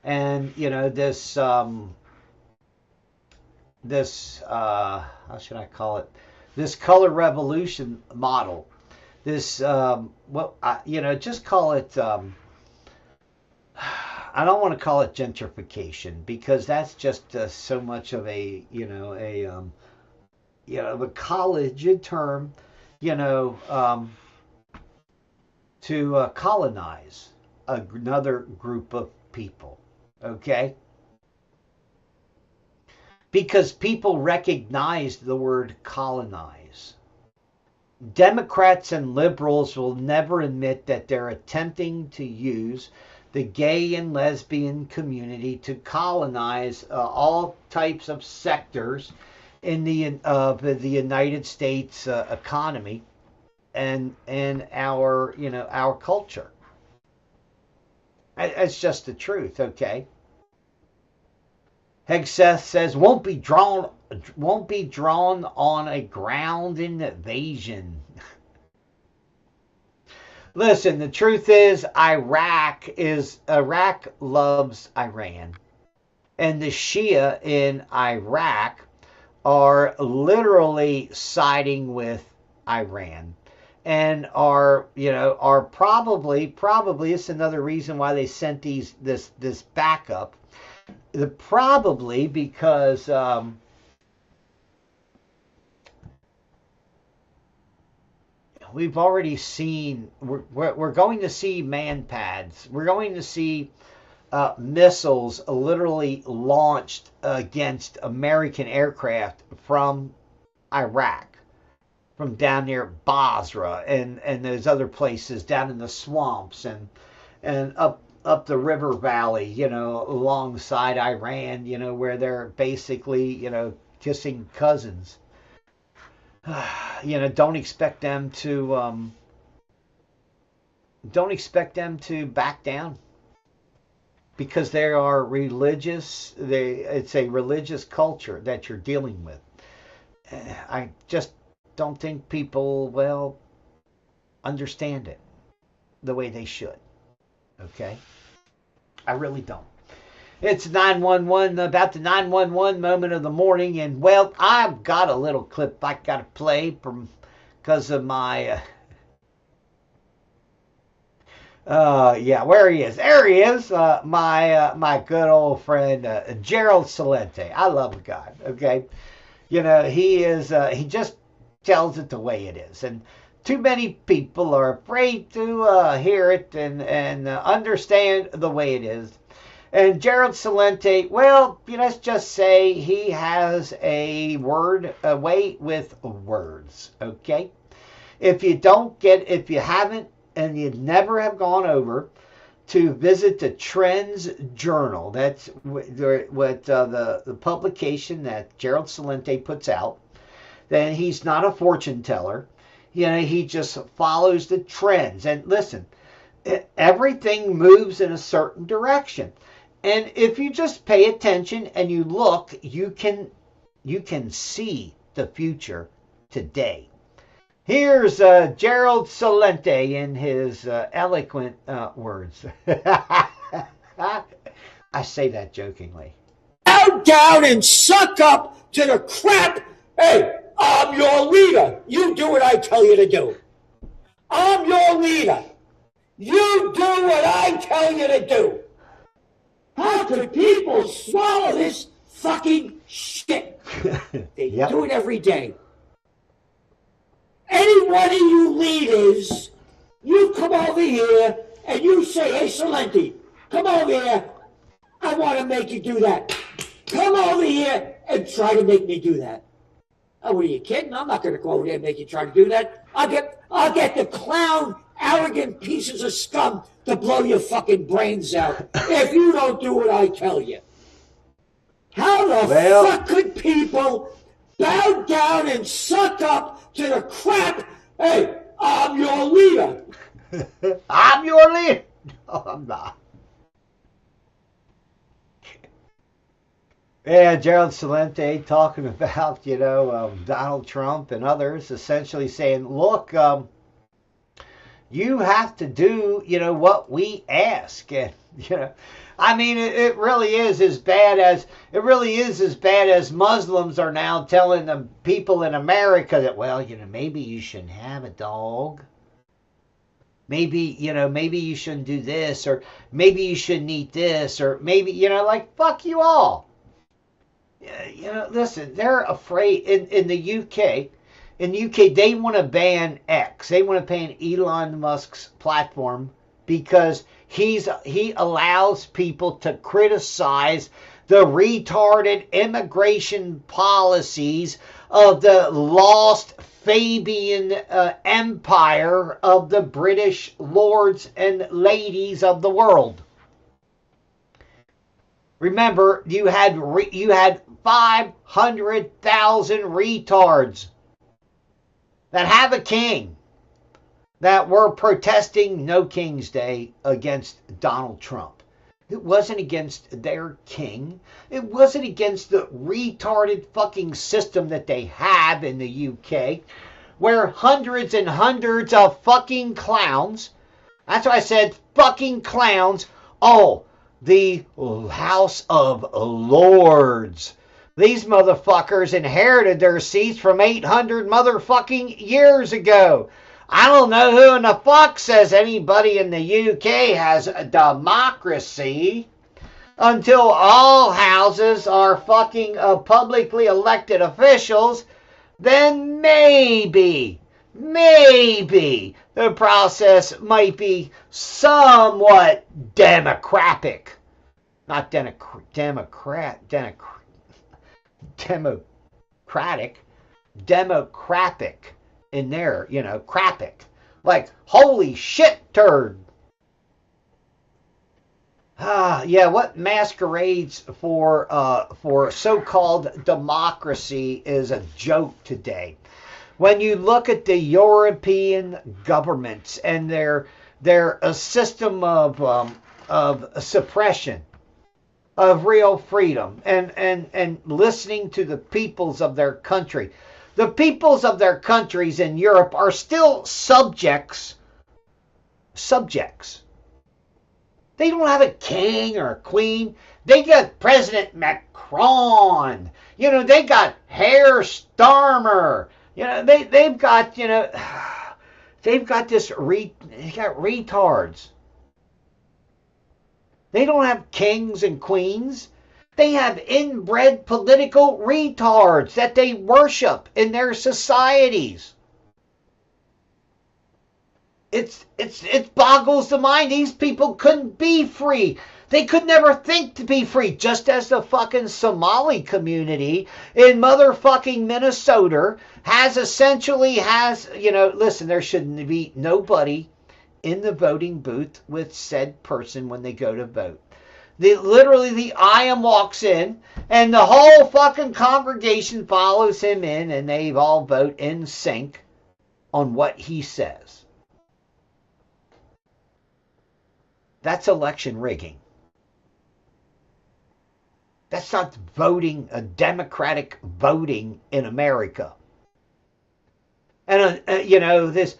S1: And, how should I call it? This color revolution model. This, just call it... I don't want to call it gentrification, because that's just so much of a college term, to colonize another group of people. Okay? Because people recognize the word colonize. Democrats and liberals will never admit that they're attempting to use the gay and lesbian community to colonize all types of sectors in the United States economy and our culture. It's just the truth, okay? Hegseth says won't be drawn on a ground invasion. Listen, the truth is Iraq loves Iran. And the Shia in Iraq are literally siding with Iran. And are probably it's another reason why they sent this backup. Probably because we've already seen, we're going to see man pads. We're going to see missiles literally launched against American aircraft from Iraq, from down near Basra and those other places down in the swamps and up the river valley, alongside Iran, where they're basically, kissing cousins. Don't expect them to don't expect them to back down because they are religious. It's a religious culture that you're dealing with. I just don't think people, well, understand it the way they should. Okay? I really don't. It's 911, about the 911 moment of the morning, and well, I've got a little clip I got to play from because of my yeah, where he is. There he is. My good old friend Gerald Celente. I love the guy. Okay, you know he is. He just tells it the way it is, and too many people are afraid to hear it and understand the way it is. And Gerald Celente, well, let's just say he has a way with words. Okay, if you haven't, and you never have gone over to visit the Trends Journal, that's what the publication that Gerald Celente puts out, then he's not a fortune teller. He just follows the trends. And listen, everything moves in a certain direction. And if you just pay attention and you look, you can see the future today. Here's Gerald Celente in his eloquent words. I say that jokingly.
S4: Bow down and suck up to the crap. Hey, I'm your leader. You do what I tell you to do. I'm your leader. You do what I tell you to do. How could people swallow this fucking shit? They
S1: Yep.
S4: do it every day. Any one of you leaders, you come over here and you say, hey, Celente, come over here. I want to make you do that. Come over here and try to make me do that. Oh, what are you kidding? I'm not going to go over there and make you try to do that. I'll get the clown, arrogant pieces of scum to blow your fucking brains out if you don't do what I tell you. How the fuck could people bow down and suck up to the crap? Hey, I'm your leader.
S1: I'm your leader. No, I'm not. Yeah, Gerald Celente talking about, Donald Trump and others essentially saying, look, you have to do, what we ask. And, I mean, it really is as bad as Muslims are now telling the people in America that, well, maybe you shouldn't have a dog. Maybe you shouldn't do this, or maybe you shouldn't eat this, or maybe, fuck you all. Listen, they're afraid in the UK. In the UK, they want to ban X. They want to ban Elon Musk's platform because he allows people to criticize the retarded immigration policies of the lost Fabian empire of the British lords and ladies of the world. Remember, you had 500,000 retards that have a king that were protesting No King's Day against Donald Trump. It wasn't against their king. It wasn't against the retarded fucking system that they have in the UK, where hundreds and hundreds of fucking clowns, that's why I said fucking clowns, the House of Lords. These motherfuckers inherited their seats from 800 motherfucking years ago. I don't know who in the fuck says anybody in the UK has a democracy until all houses are fucking publicly elected officials. Then maybe the process might be somewhat democratic. Not democratic. In there, crapic. Like, holy shit turd. What masquerades for so-called democracy is a joke today. When you look at the European governments and their They're a system of suppression of real freedom and listening to the peoples of their country. The peoples of their countries in Europe are still subjects. They don't have a king or a queen. They got President Macron. You know, they got Herr Starmer. You know, they've got, you know, they've got they got retards. They don't have kings and queens. They have inbred political retards that they worship in their societies. It boggles the mind. These people couldn't be free. They could never think to be free, just as the fucking Somali community in motherfucking Minnesota has, you know, listen, there shouldn't be nobody in the voting booth with said person when they go to vote. Literally the IM walks in and the whole fucking congregation follows him in and they all vote in sync on what he says. That's election rigging. That's not voting, a democratic voting in America. And, you know, this,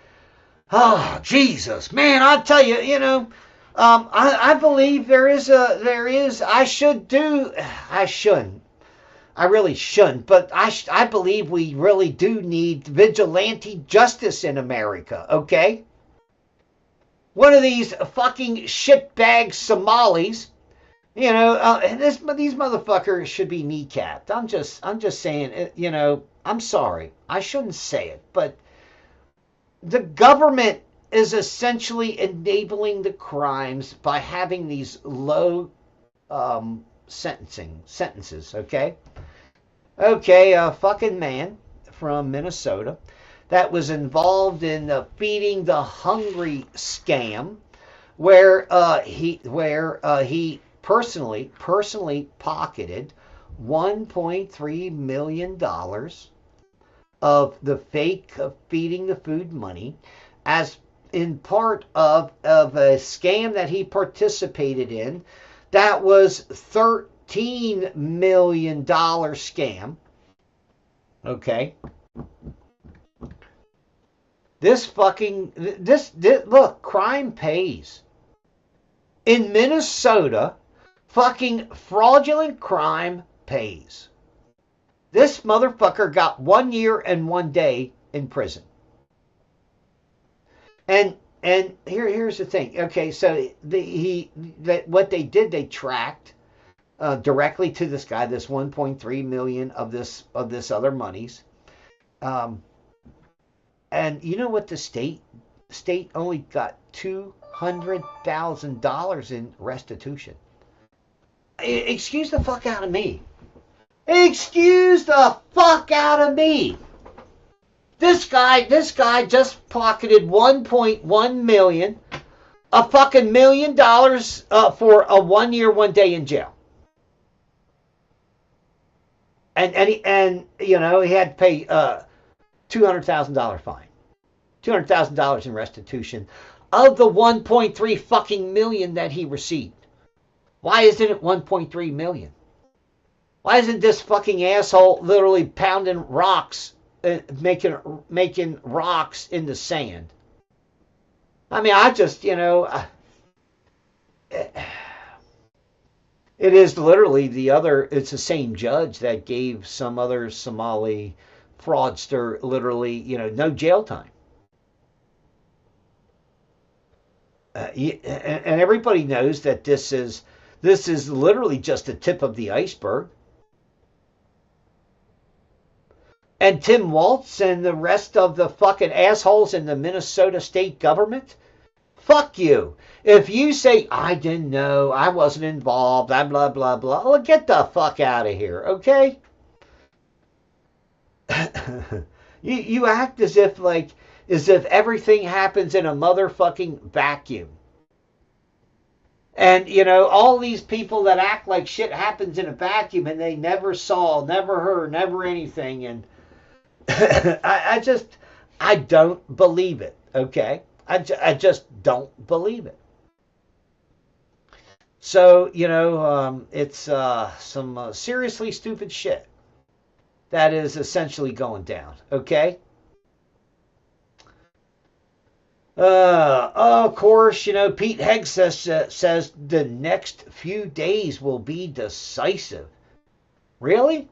S1: oh, Jesus, man, I tell you, you know, I believe I really shouldn't, but I believe we really do need vigilante justice in America, okay? One of these fucking shitbag Somalis, you know, these motherfuckers should be kneecapped. I'm just saying, you know, I'm sorry. I shouldn't say it, but the government is essentially enabling the crimes by having these low sentences, okay? Okay, a fucking man from Minnesota that was involved in the feeding the hungry scam, where he personally pocketed $1.3 million of the fake feeding the food money as in part of a scam that he participated in that was $13 million scam. Okay. Look, crime pays. In Minnesota, fucking fraudulent crime pays. This motherfucker got 1 year and 1 day in prison. And here's the thing. Okay, so what they did, they tracked directly to this guy, this 1.3 million of this other monies. And you know what the state only got $200,000 in restitution. Excuse the fuck out of me. Excuse the fuck out of me. This guy just pocketed 1.1 million, a fucking $1 million for a 1 year, 1 day in jail. And you know, he had to pay $200,000 fine, $200,000 in restitution of the 1.3 fucking million that he received. Why isn't it 1.3 million? Why isn't this fucking asshole literally pounding rocks, making rocks in the sand? I mean, I just, you know, it is literally it's the same judge that gave some other Somali fraudster literally, you know, no jail time. And everybody knows that this is literally just the tip of the iceberg. And Tim Walz and the rest of the fucking assholes in the Minnesota state government, fuck you. If you say, I didn't know, I wasn't involved, blah, blah, blah, blah, well, get the fuck out of here, okay? You act as if everything happens in a motherfucking vacuum. And, you know, all these people that act like shit happens in a vacuum and they never saw, never heard, never anything. And I don't believe it, okay? I just don't believe it. So, it's some seriously stupid shit that is essentially going down, okay? Of course, Pete Hegseth says the next few days will be decisive. Really?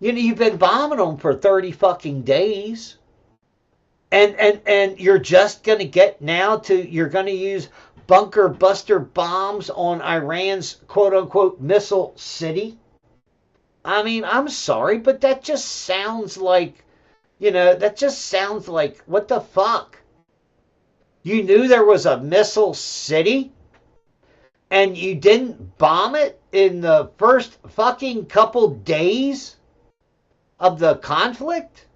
S1: You've been bombing them for 30 fucking days. And you're just going to get now you're going to use bunker buster bombs on Iran's quote unquote missile city? I mean, I'm sorry, but that just sounds like, what the fuck? You knew there was a missile city and you didn't bomb it in the first fucking couple days of the conflict?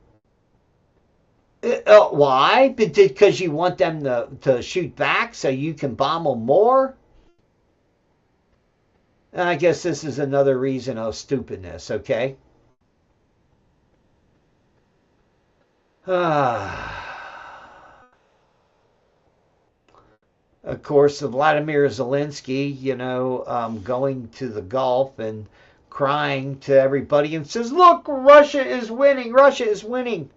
S1: Why? Because you want them to shoot back so you can bomb them more? I guess this is another reason of stupidness, okay? Of course, Vladimir Zelensky, going to the Gulf and crying to everybody and says, look, Russia is winning, Russia is winning.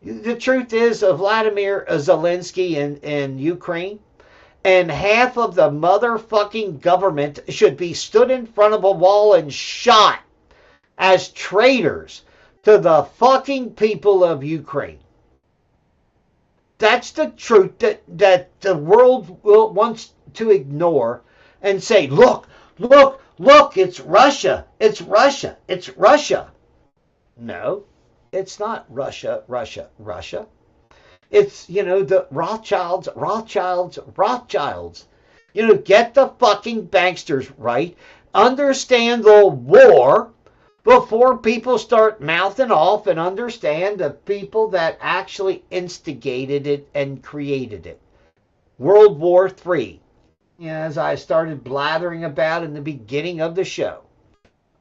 S1: The truth is, Vladimir Zelensky in Ukraine and half of the motherfucking government should be stood in front of a wall and shot as traitors to the fucking people of Ukraine. That's the truth that the world wants to ignore and say, look, it's Russia, it's Russia, it's Russia. No, it's not Russia. It's, the Rothschilds. Get the fucking banksters right. Understand the war before people start mouthing off, and understand the people that actually instigated it and created it. World War III, as I started blathering about in the beginning of the show.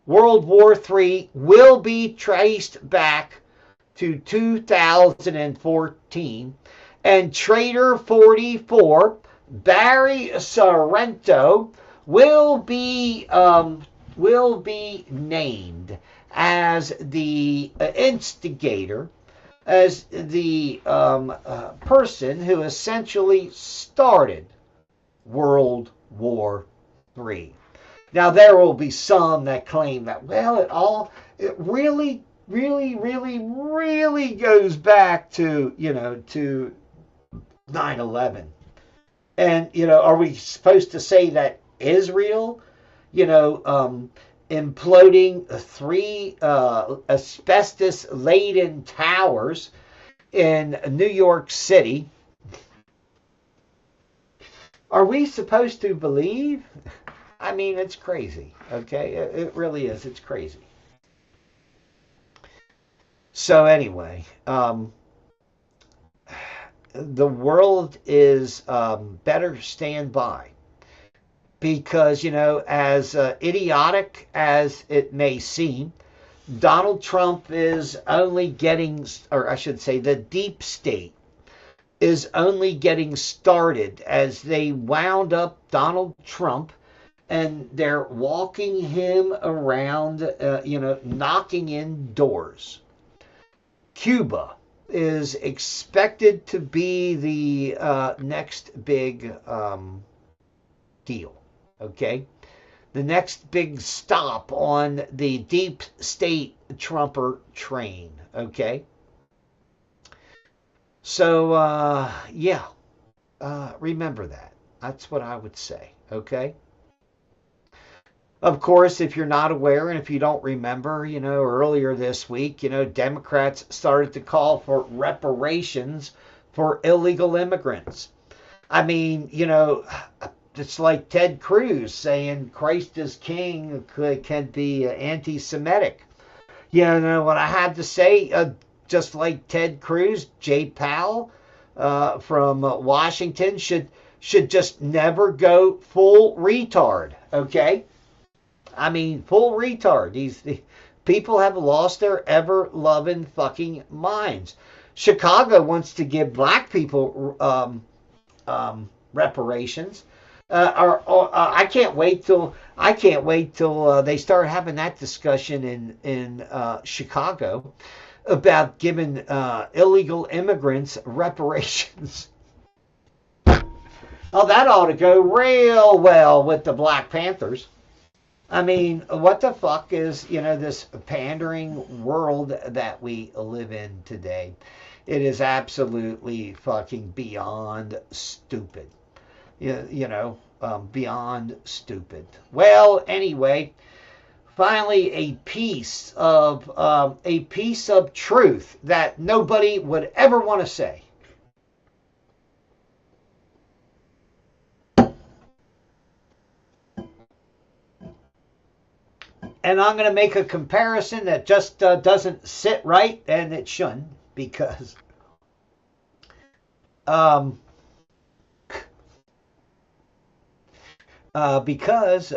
S1: World War III will be traced back to 2014, and Traitor 44, Barry Sorrento, will be named as the instigator, as the person who essentially started World War III. Now, there will be some that claim that, it really goes back to, to 9/11. And, are we supposed to say that Israel, imploding 3 asbestos-laden towers in New York City, are we supposed to believe? I mean, it's crazy, okay? It really is. It's crazy. So anyway, the world is better stand by. Because, as idiotic as it may seem, Donald Trump is only getting, or I should say the deep state is only getting started as they wound up Donald Trump, and they're walking him around, knocking in doors. Cuba is expected to be the next big deal, okay? The next big stop on the deep state Trumper train, okay? So, remember that. That's what I would say, okay? Of course, if you're not aware and if you don't remember, earlier this week, Democrats started to call for reparations for illegal immigrants. I mean, it's like Ted Cruz saying Christ is King can be anti-Semitic. What I had to say, just like Ted Cruz, Jay Powell from Washington should just never go full retard, okay? I mean, full retard. These people have lost their ever-loving fucking minds. Chicago wants to give black people reparations. I can't wait till they start having that discussion in Chicago about giving illegal immigrants reparations. Oh, that ought to go real well with the Black Panthers. I mean, what the fuck is, this pandering world that we live in today? It is absolutely fucking beyond stupid. Beyond stupid. Well, anyway, finally a piece of truth that nobody would ever want to say. And I'm going to make a comparison that just doesn't sit right, and it shouldn't, because there's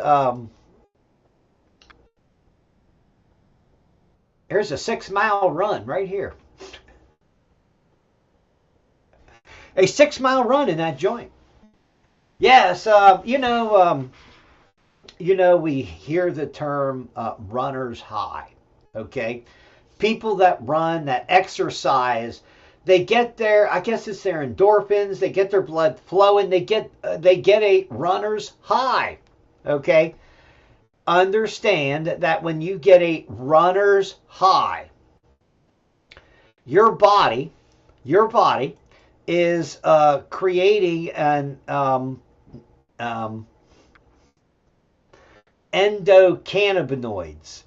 S1: a 6-mile run right here. A 6-mile run in that joint. Yes, we hear the term runner's high, okay? People that run, that exercise, they get their, I guess it's their endorphins, they get their blood flowing, they get a runner's high, okay? Understand that when you get a runner's high, your body is creating an endocannabinoids.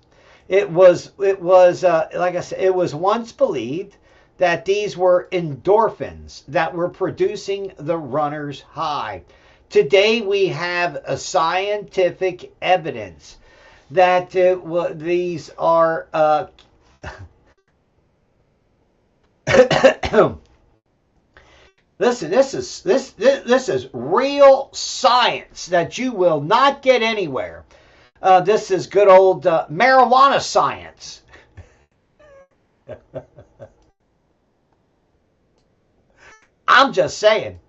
S1: It was like I said, it was once believed that these were endorphins that were producing the runner's high. Today we have a scientific evidence that these are listen, this is real science that you will not get anywhere. This is good old marijuana science. I'm just saying.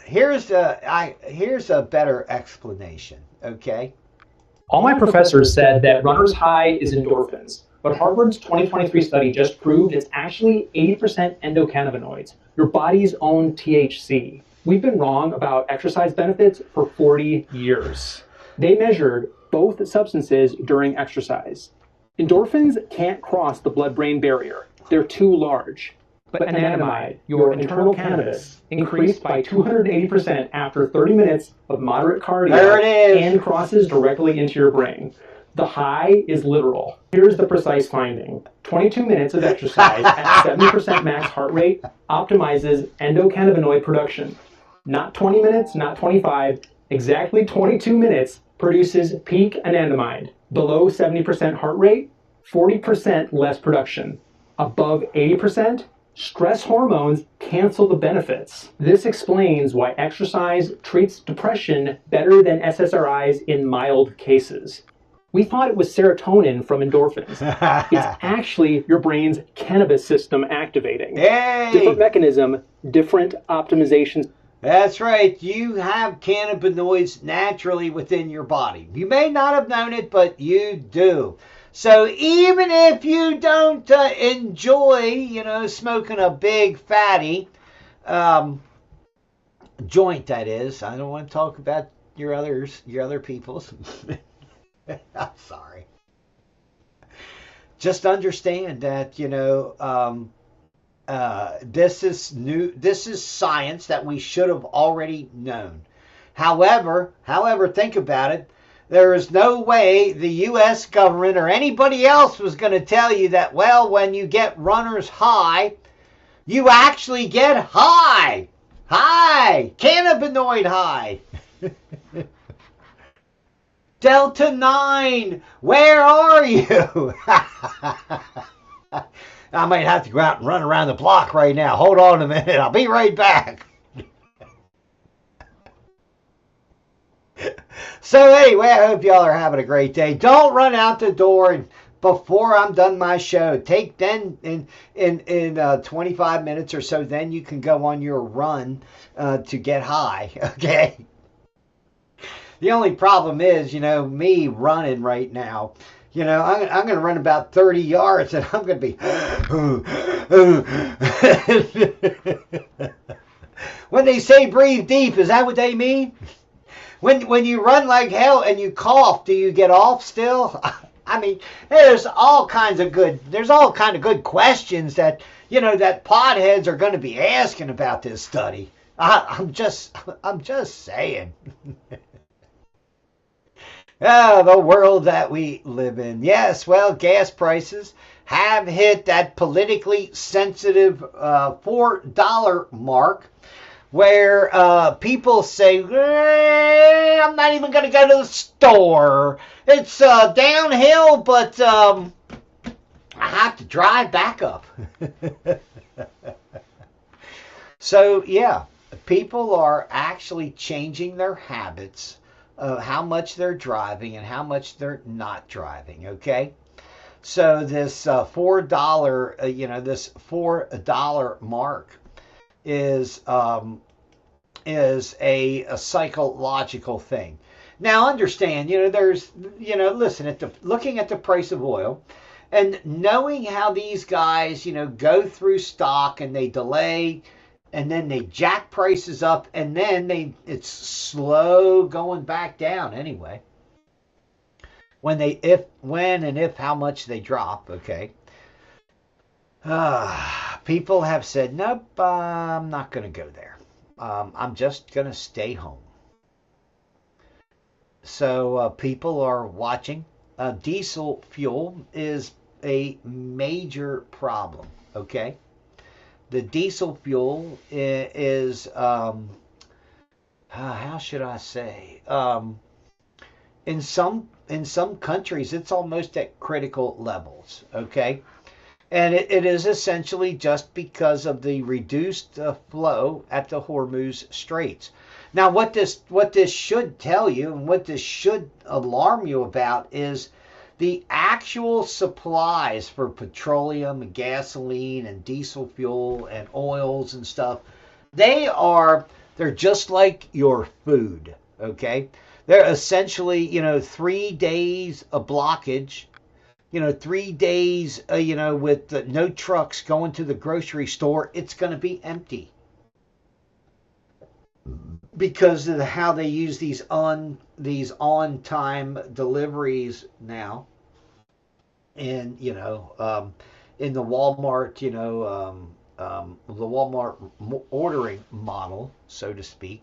S1: Here's a better explanation. Okay.
S5: All my professors said that runner's high is endorphins, but Harvard's 2023 study just proved it's actually 80% endocannabinoids, your body's own THC. We've been wrong about exercise benefits for 40 years. They measured both substances during exercise. Endorphins can't cross the blood-brain barrier. They're too large. But anandamide, your internal cannabis, increased by 280% after 30 minutes of moderate cardio and crosses directly into your brain. The high is literal. Here's the precise finding. 22 minutes of exercise at 70% max heart rate optimizes endocannabinoid production. Not 20 minutes, not 25, exactly 22 minutes produces peak anandamide. Below 70% heart rate, 40% less production. Above 80%, stress hormones cancel the benefits. This explains why exercise treats depression better than SSRIs in mild cases. We thought it was serotonin from endorphins. It's actually your brain's cannabis system activating.
S1: Hey!
S5: Different mechanism, different optimizations.
S1: That's right. You have cannabinoids naturally within your body. You may not have known it, but you do. So even if you don't enjoy, smoking a big fatty joint, that is. I don't want to talk about your other people's. I'm sorry. Just understand that, this is new. This is science that we should have already known. However, think about it. There is no way the U.S. government or anybody else was going to tell you that, well, when you get runner's high, you actually get high. High. Cannabinoid high. Delta 9, where are you? I might have to go out and run around the block right now. Hold on a minute. I'll be right back. So anyway, I hope y'all are having a great day. Don't run out the door and before I'm done my show. Take then in 25 minutes or so, then you can go on your run to get high. Okay. The only problem is, me running right now. I'm going to run about 30 yards and I'm going to be. When they say breathe deep, is that what they mean? When you run like hell and you cough, do you get off still? I mean, there's all kinds of good questions that, that potheads are going to be asking about this study. I'm just saying. The world that we live in. Yes, well, gas prices have hit that politically sensitive $4 mark, where people say, I'm not even going to go to the store. It's downhill, but I have to drive back up. So, yeah, people are actually changing their habits of how much they're driving and how much they're not driving, okay? So this $4, this $4 mark is a psychological thing. Now understand, there's, listen, looking at the price of oil and knowing how these guys, go through stock and they delay and then they jack prices up and then it's slow going back down anyway. When and if how much they drop, okay? People have said, nope, I'm not going to go there. I'm just going to stay home. So people are watching. Diesel fuel is a major problem, okay? The diesel fuel is how should I say? In some countries, it's almost at critical levels, okay? And it is essentially just because of the reduced flow at the Hormuz Straits. Now, what this should tell you and what this should alarm you about is the actual supplies for petroleum and gasoline and diesel fuel and oils and stuff. They're just like your food, okay? They're essentially, 3 days of blockage, 3 days, with no trucks going to the grocery store, it's going to be empty. Because of how they use these on-time deliveries now. And, in the Walmart, the Walmart ordering model, so to speak,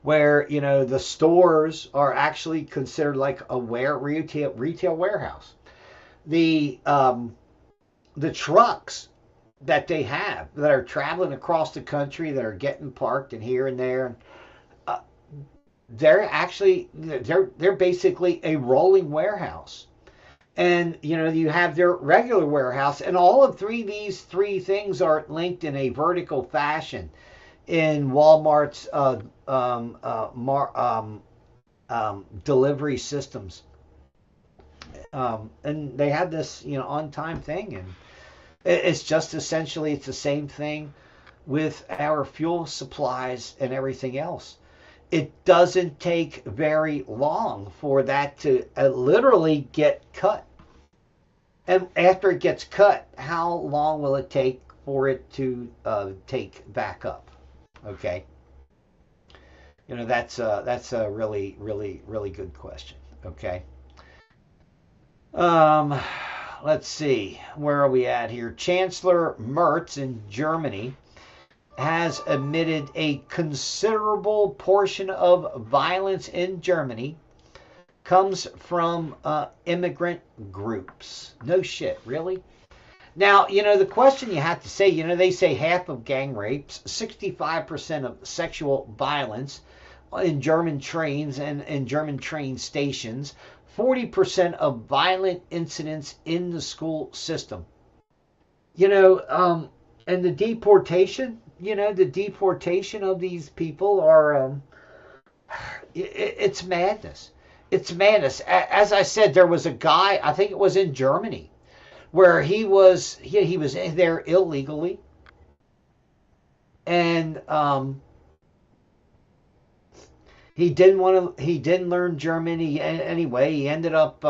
S1: where, the stores are actually considered like a retail warehouse. The trucks that they have that are traveling across the country that are getting parked and here and there, they're basically a rolling warehouse. And you have their regular warehouse, and all of these three things are linked in a vertical fashion in Walmart's delivery systems. And they have this, on-time thing, and it's just essentially it's the same thing with our fuel supplies and everything else. It doesn't take very long for that to literally get cut. And after it gets cut, how long will it take for it to take back up? Okay. That's a really, really, really good question. Okay. Let's see. Where are we at here? Chancellor Merz in Germany has admitted a considerable portion of violence in Germany comes from immigrant groups. No shit, really? Now, the question you have to say, they say half of gang rapes, 65% of sexual violence in German trains and in German train stations, 40% of violent incidents in the school system. And the deportation, the deportation of these people are, it's madness. It's madness. As I said, there was a guy, I think it was in Germany, where he was there illegally, and he didn't learn German anyway. He ended up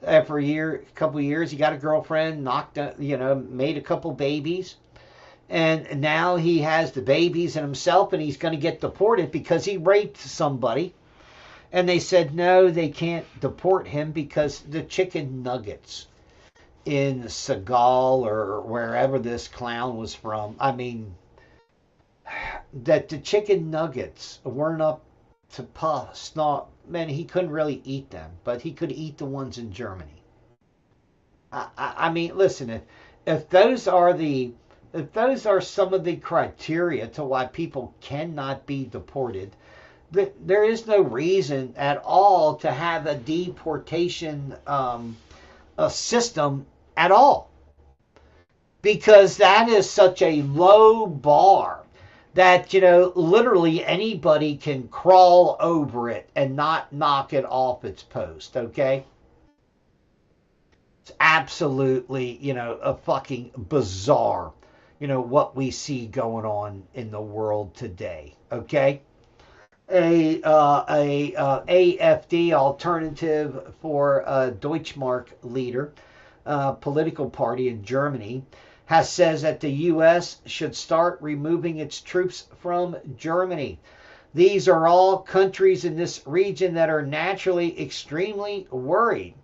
S1: after a couple of years, he got a girlfriend, made a couple babies, and now he has the babies and himself, and he's going to get deported because he raped somebody. And they said, no, they can't deport him because the chicken nuggets in Seagal or wherever this clown was from, I mean, that the chicken nuggets weren't up to puff. Man, he couldn't really eat them, but he could eat the ones in Germany. I mean, listen, if those are some of the criteria to why people cannot be deported, there is no reason at all to have a deportation a system at all, because that is such a low bar that literally anybody can crawl over it and not knock it off its post. Okay, it's absolutely a fucking bizarre what we see going on in the world today. Okay. A AfD, Alternative for Deutschmark leader, political party in Germany, says that the U.S. should start removing its troops from Germany. These are all countries in this region that are naturally extremely worried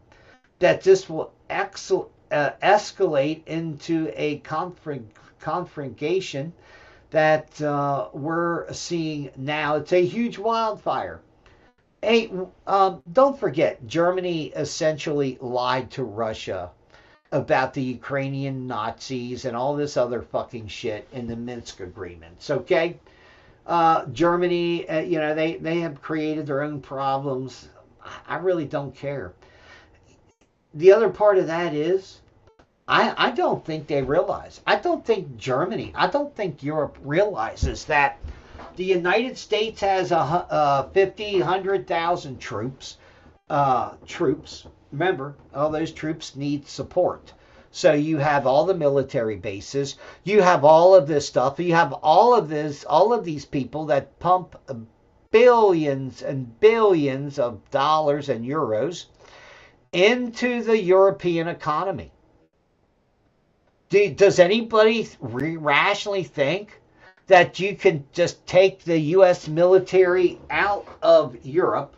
S1: that this will escalate into a confrontation that we're seeing now. It's a huge wildfire. Don't forget, Germany essentially lied to Russia about the Ukrainian Nazis and all this other fucking shit in the Minsk agreements. Okay, Germany, they have created their own problems. I really don't care. The other part of that is, I don't think they realize. I don't think Europe realizes that the United States has 100,000 troops. Remember, all those troops need support. So you have all the military bases. You have all of this stuff. You have all of these people that pump billions and billions of dollars and euros into the European economy. Does anybody rationally think that you can just take the U.S. military out of Europe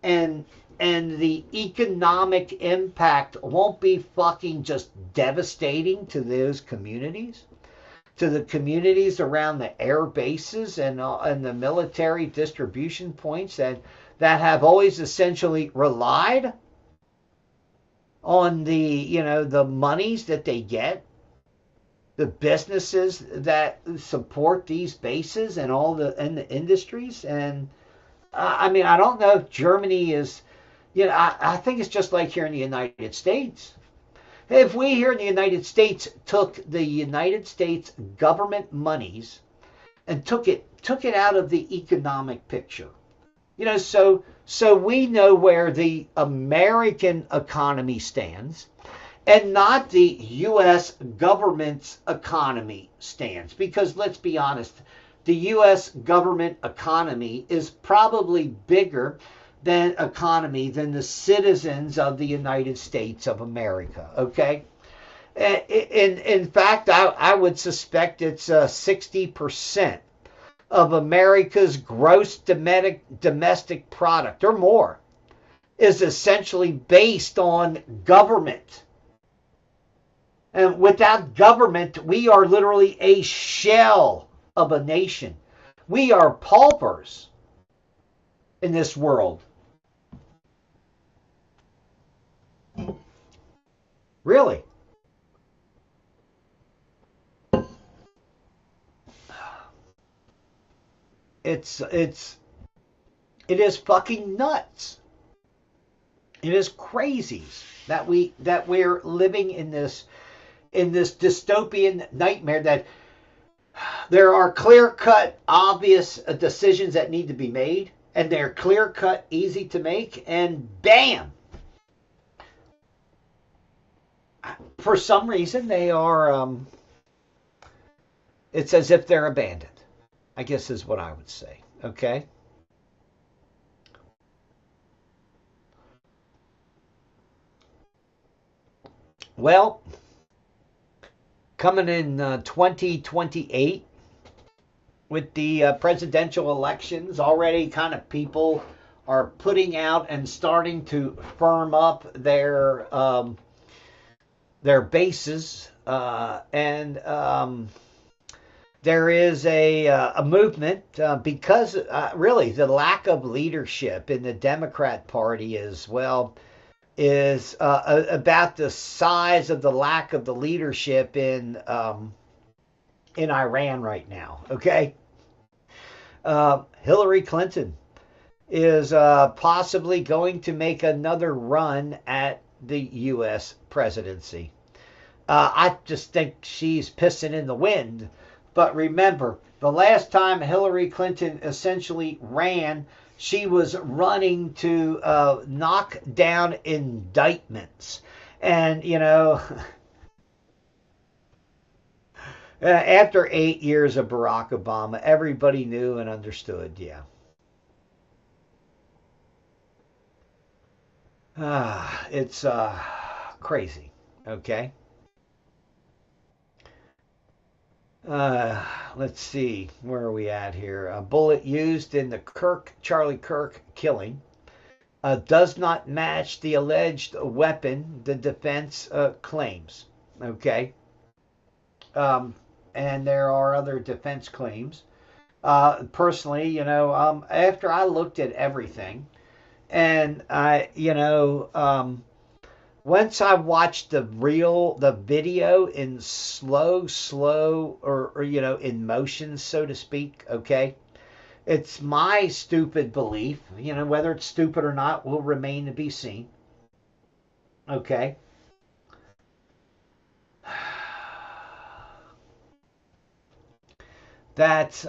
S1: and the economic impact won't be fucking just devastating to those communities? To the communities around the air bases and the military distribution points that have always essentially relied on the monies that they get, the businesses that support these bases and the industries. And I mean, I don't know if Germany is, I think it's just like here in the United States. If we here in the United States took the United States government monies and took it out of the economic picture, so we know where the American economy stands and not the U.S. government's economy stands. Because let's be honest, the U.S. government economy is probably bigger than the citizens of the United States of America. Okay? In fact, I would suspect it's 60% of America's gross domestic product or more is essentially based on government. And without government, we are literally a shell of a nation. We are paupers in this world. Really. It is fucking nuts. It is crazy that we're living in this dystopian nightmare, that there are clear-cut, obvious decisions that need to be made, and they're clear cut, easy to make, and bam. For some reason, they are, it's as if they're abandoned, I guess is what I would say. Okay? Well, coming in 2028 with the presidential elections, already kind of people are putting out and starting to firm up their bases, and there is a movement because really the lack of leadership in the Democrat Party is about the size of the lack of the leadership in Iran right now. Okay, Hillary Clinton is possibly going to make another run at the U.S. presidency. I just think she's pissing in the wind. But remember, the last time Hillary Clinton essentially ran, she was running to knock down indictments. And, after 8 years of Barack Obama, everybody knew and understood, yeah. It's crazy, okay? Let's see, where are we at here? A bullet used in the Charlie Kirk killing does not match the alleged weapon the defense claims, okay? And there are other defense claims. Personally, after I looked at everything, and once I watched the video in slow, or in motion, so to speak, okay, it's my stupid belief, whether it's stupid or not will remain to be seen, okay, that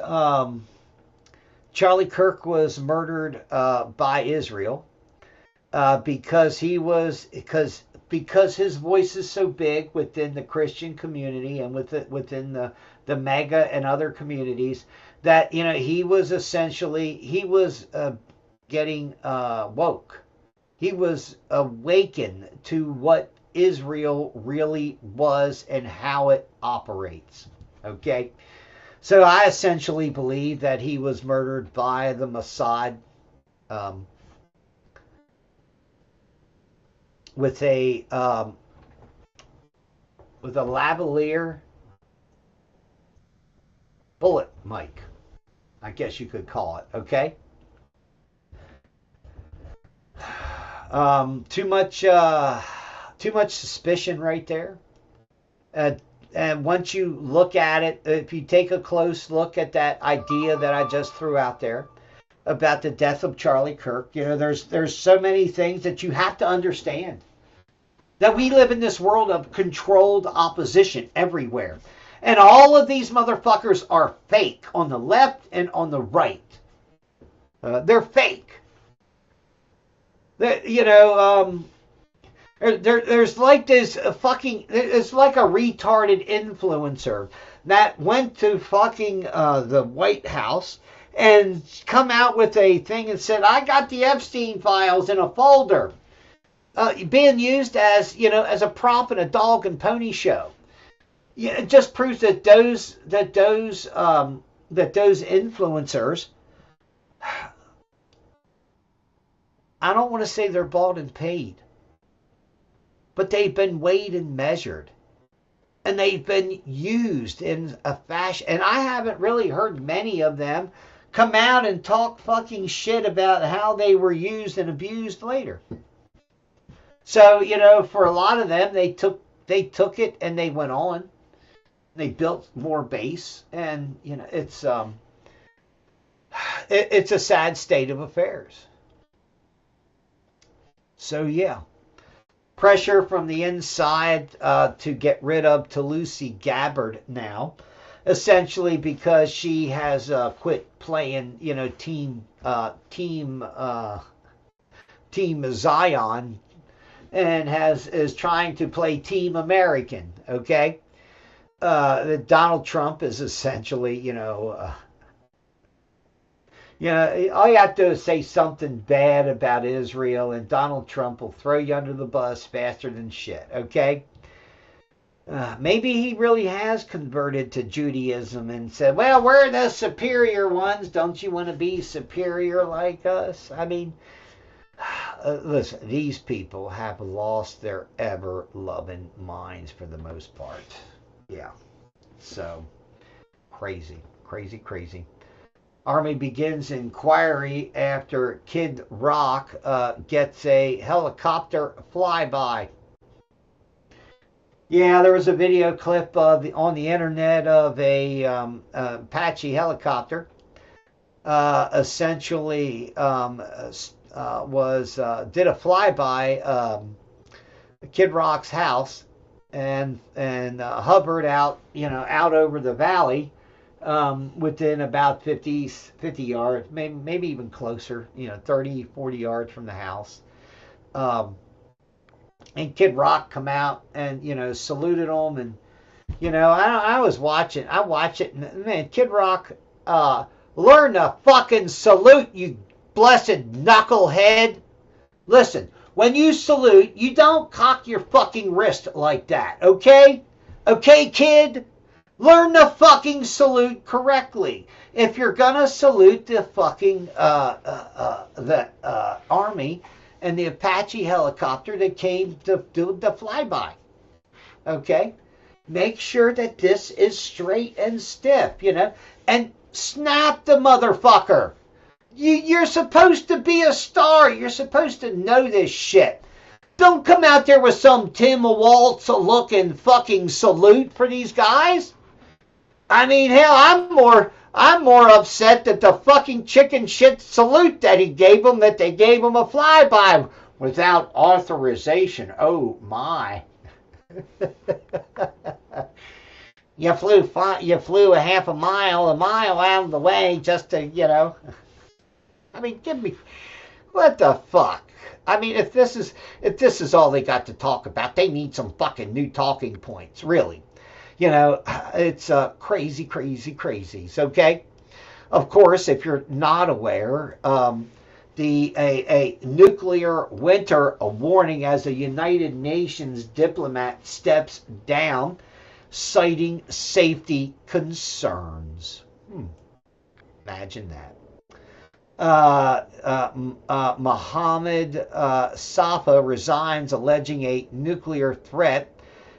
S1: Charlie Kirk was murdered by Israel because his voice is so big within the Christian community and within the MAGA and other communities that he was getting woke. He was awakened to what Israel really was and how it operates. Okay. So I essentially believe that he was murdered by the Mossad with a lavalier bullet, Mike, I guess you could call it. Okay. Too much suspicion right there. And once you look at it, if you take a close look at that idea that I just threw out there about the death of Charlie Kirk, there's so many things that you have to understand. That we live in this world of controlled opposition everywhere. And all of these motherfuckers are fake on the left and on the right. They're fake. There's like this it's like a retarded influencer that went to fucking the White House and come out with a thing and said, I got the Epstein files in a folder, being used as a prop in a dog and pony show. Yeah, it just proves that those influencers, I don't want to say they're bought and paid, but they've been weighed and measured, and they've been used in a fashion. And I haven't really heard many of them come out and talk fucking shit about how they were used and abused later. So, for a lot of them, they took it and they went on. They built more base, and it's a sad state of affairs. So yeah, pressure from the inside to get rid of Tulsi Gabbard now. essentially because she has quit playing, Team Zion, and is trying to play Team American. Okay, Donald Trump is essentially, all you have to do is say something bad about Israel, and Donald Trump will throw you under the bus faster than shit. Okay. Maybe he really has converted to Judaism and said, well, we're the superior ones. Don't you want to be superior like us? I mean, listen, these people have lost their ever-loving minds for the most part. Yeah. So, crazy, crazy, crazy. Army begins inquiry after Kid Rock gets a helicopter flyby. Yeah, there was a video clip on the internet of a Apache helicopter. Essentially, did a flyby Kid Rock's house and hovered out over the valley within about 50 yards, maybe even closer, 30, 40 yards from the house. And Kid Rock come out and, saluted him. And, I watch it, and, man, Kid Rock, learn to fucking salute, you blessed knucklehead. Listen, when you salute, you don't cock your fucking wrist like that, okay? Okay, kid? Learn to fucking salute correctly. If you're gonna salute the fucking, Army, and the Apache helicopter that came to do the flyby. Okay? Make sure that this is straight and stiff, and snap the motherfucker. You're supposed to be a star. You're supposed to know this shit. Don't come out there with some Tim Waltz looking fucking salute for these guys. I mean, hell, I'm more upset that the fucking chicken shit salute that he gave him, that they gave him a flyby without authorization. Oh my! You flew a half a mile out of the way just to, I mean, give me, what the fuck? I mean, if this is all they got to talk about, they need some fucking new talking points, really. It's crazy, crazy, crazy. Okay? Of course, if you're not aware, a nuclear winter warning as a United Nations diplomat steps down, citing safety concerns. Imagine that. Mohammed Safa resigns, alleging a nuclear threat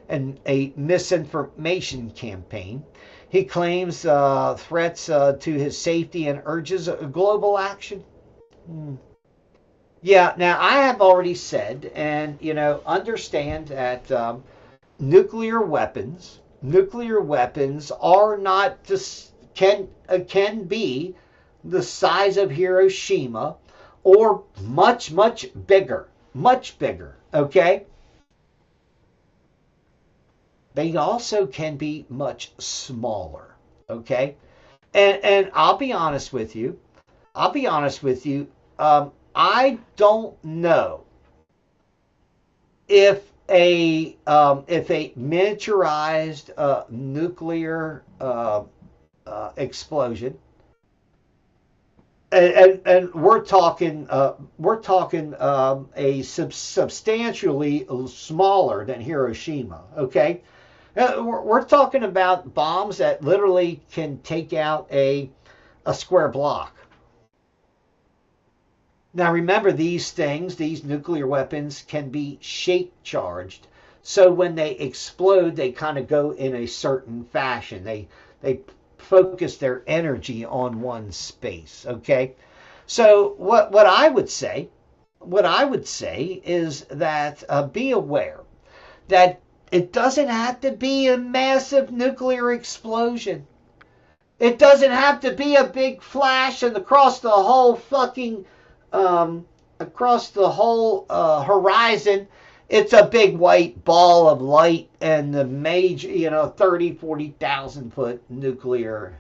S1: and a misinformation campaign. He claims threats to his safety and urges global action. Yeah, now I have already said, and understand that nuclear weapons are not can be the size of Hiroshima or much bigger. Okay. They also can be much smaller, okay? And I'll be honest with you. I don't know if a miniaturized nuclear explosion, and we're talking a substantially smaller than Hiroshima, okay? We're talking about bombs that literally can take out a square block. Now remember, these nuclear weapons can be shape charged. So when they explode, they kind of go in a certain fashion. They focus their energy on one space, okay? So what I would say is that be aware that it doesn't have to be a massive nuclear explosion. It doesn't have to be a big flash and across the whole fucking horizon it's a big white ball of light and the major, 30, 40,000 foot nuclear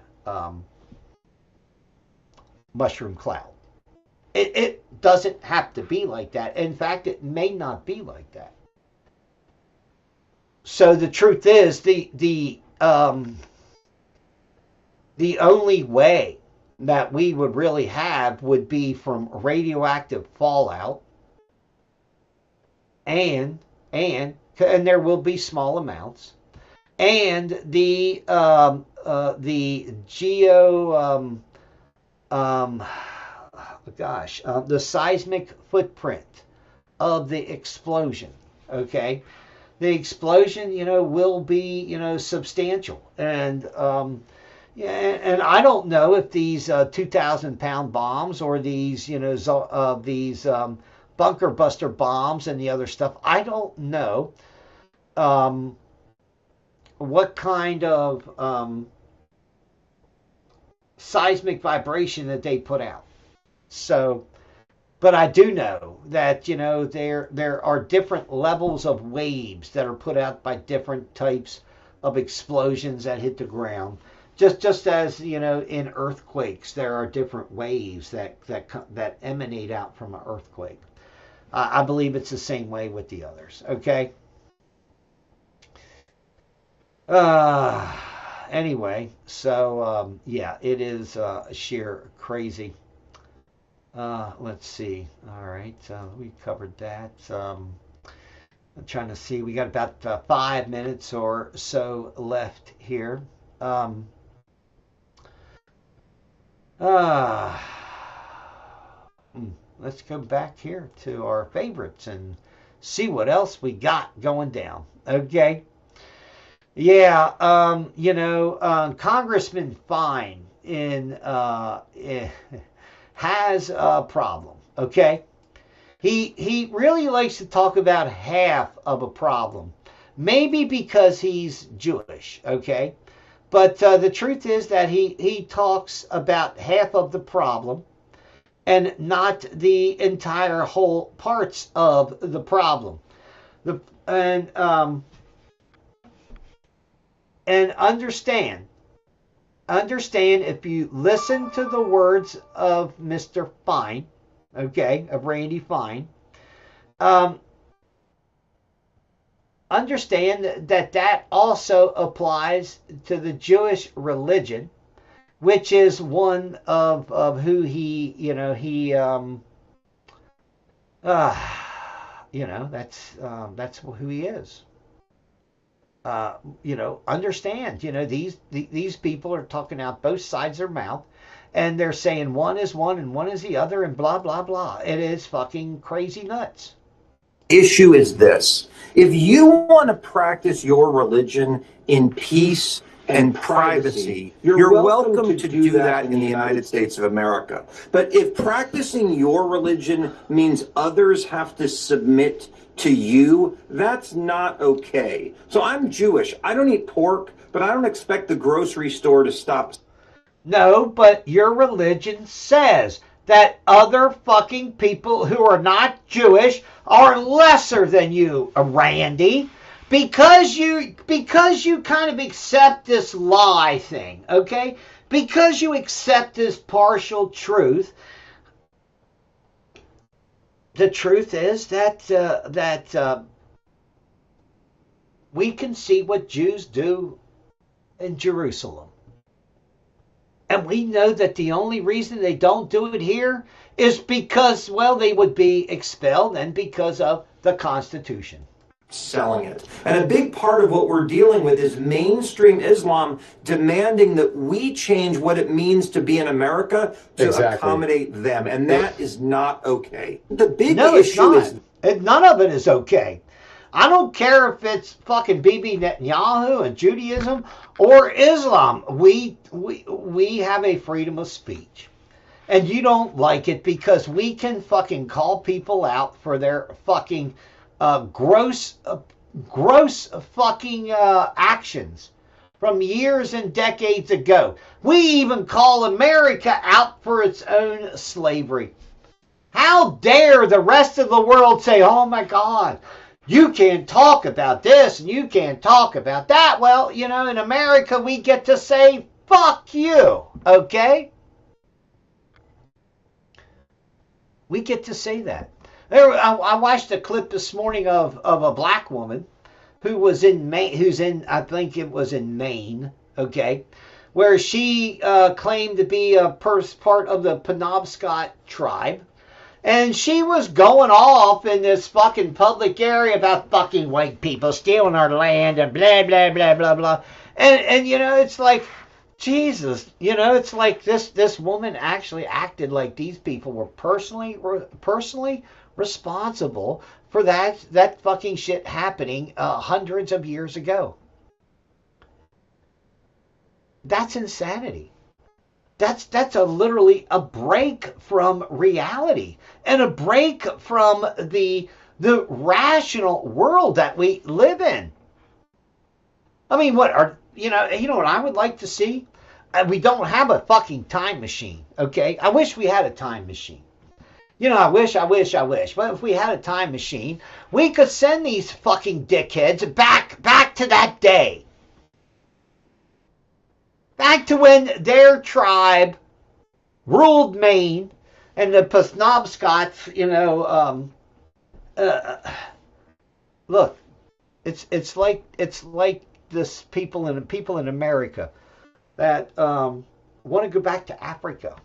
S1: mushroom cloud. It doesn't have to be like that. In fact, it may not be like that. So the truth is, the only way that we would really have would be from radioactive fallout, and there will be small amounts, and the the seismic footprint of the explosion. Okay, the explosion, will be, substantial, and and I don't know if these 2,000-pound bombs or these, these bunker buster bombs and the other stuff. I don't know what kind of seismic vibration that they put out. So, but I do know that, there are different levels of waves that are put out by different types of explosions that hit the ground. Just as, in earthquakes, there are different waves that emanate out from an earthquake. I believe it's the same way with the others. Okay. Anyway, so yeah, it is sheer crazy. Let's see. All right, we covered that. I'm trying to see. We got about 5 minutes or so left here. Let's go back here to our favorites and see what else we got going down. Okay. Yeah, Congressman Fine has a problem. Okay. He really likes to talk about half of a problem. Maybe because he's Jewish. Okay. But the truth is that he talks about half of the problem and not the entire whole parts of the problem. And understand if you listen to the words of Mr. Fine, okay, of Randy Fine, understand that also applies to the Jewish religion, which is one of who that's who he is. Understand, these people are talking out both sides of their mouth, and they're saying one is one and one is the other, and blah blah blah. It is fucking crazy nuts.
S6: Issue is this: if you want to practice your religion in peace and privacy, you're welcome to do that in the United States of America. But if practicing your religion means others have to submit to you, that's not okay. So I'm Jewish. I don't eat pork, but I don't expect the grocery store to stop.
S1: No, but your religion says that other fucking people who are not Jewish are lesser than you, Randy. Because you kind of accept this lie thing, okay? Because you accept this partial truth. The truth is that we can see what Jews do in Jerusalem. And we know that the only reason they don't do it here is because, well, they would be expelled, and because of the Constitution.
S6: Selling it. And a big part of what we're dealing with is mainstream Islam demanding that we change what it means to be in America to accommodate them. And that is not okay. The big issue is
S1: none of it is okay. I don't care if it's fucking Bibi Netanyahu and Judaism or Islam. We have a freedom of speech. And you don't like it because we can fucking call people out for their fucking gross fucking actions from years and decades ago. We even call America out for its own slavery. How dare the rest of the world say, oh my God, you can't talk about this and you can't talk about that. Well, in America, we get to say, fuck you, okay? We get to say that. I watched a clip this morning of a black woman who was in Maine, I think it was in Maine, okay, where she claimed to be a part of the Penobscot tribe. And she was going off in this fucking public area about fucking white people stealing our land and blah, blah, blah, blah, blah. And it's like, Jesus, it's like this woman actually acted like these people were personally responsible for that fucking shit happening hundreds of years ago. That's insanity. That's literally a break from reality and a break from the rational world that we live in. I mean, what I would like to see? We don't have a fucking time machine, okay? I wish we had a time machine. I wish. But if we had a time machine, we could send these fucking dickheads back to that day. Back to when their tribe ruled Maine and the Penobscots, look, it's like this people in America that want to go back to Africa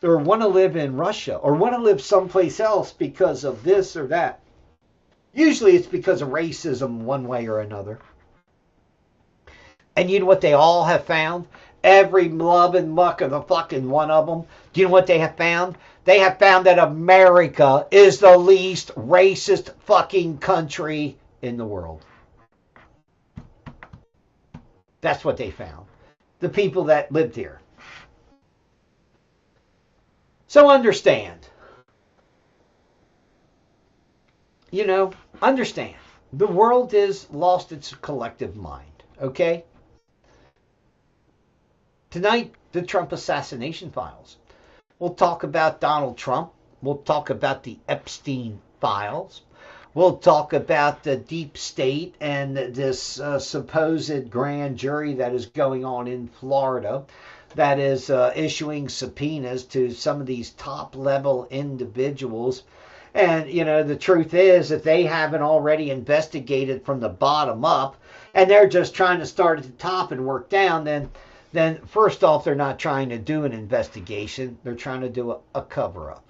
S1: or want to live in Russia or want to live someplace else because of this or that. Usually it's because of racism one way or another. And you know what they all have found? Every love and muck of the fucking one of them. Do you know what they have found? They have found that America is the least racist fucking country in the world. That's what they found. The people that lived here. So understand. Understand. The world has lost its collective mind. Okay? Tonight, the Trump assassination files. We'll talk about Donald Trump. We'll talk about the Epstein files. We'll talk about the deep state and this supposed grand jury that is going on in Florida that is issuing subpoenas to some of these top-level individuals. And, the truth is that they haven't already investigated from the bottom up, and they're just trying to start at the top and work down, then first off, they're not trying to do an investigation. They're trying to do a cover-up.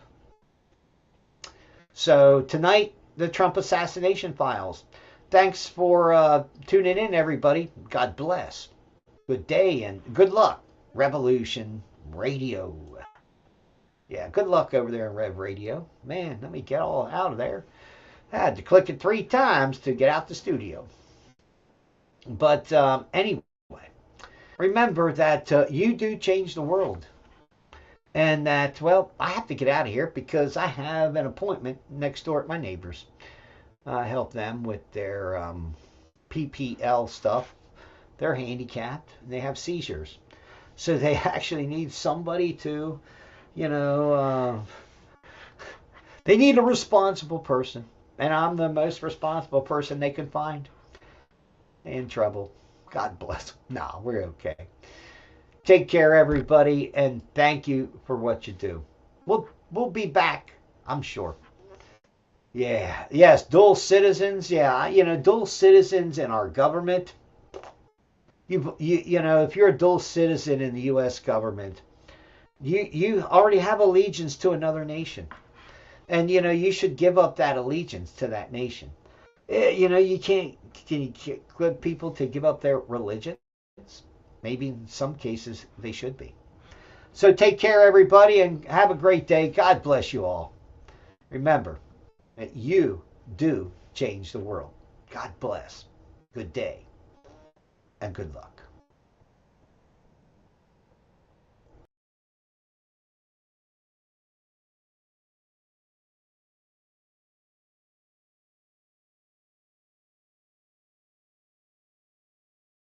S1: So tonight, the Trump assassination files. Thanks for tuning in, everybody. God bless. Good day and good luck. Revolution Radio. Yeah, good luck over there in Rev Radio. Man, let me get all out of there. I had to click it 3 times to get out the studio. But anyway. Remember that you do change the world. And that, well, I have to get out of here because I have an appointment next door at my neighbor's. I help them with their PPL stuff. They're handicapped and they have seizures. So they actually need somebody to, they need a responsible person. And I'm the most responsible person they can find. In trouble. God bless. No, we're okay. Take care, everybody, and thank you for what you do. We'll be back, I'm sure. Yeah, yes, dual citizens. Yeah, dual citizens in our government. If you're a dual citizen in the U.S. government, you already have allegiance to another nation, and you should give up that allegiance to that nation. You can't. Can you get people to give up their religions? Maybe in some cases they should be. So take care, everybody, and have a great day. God bless you all. Remember that you do change the world. God bless. Good day and good luck.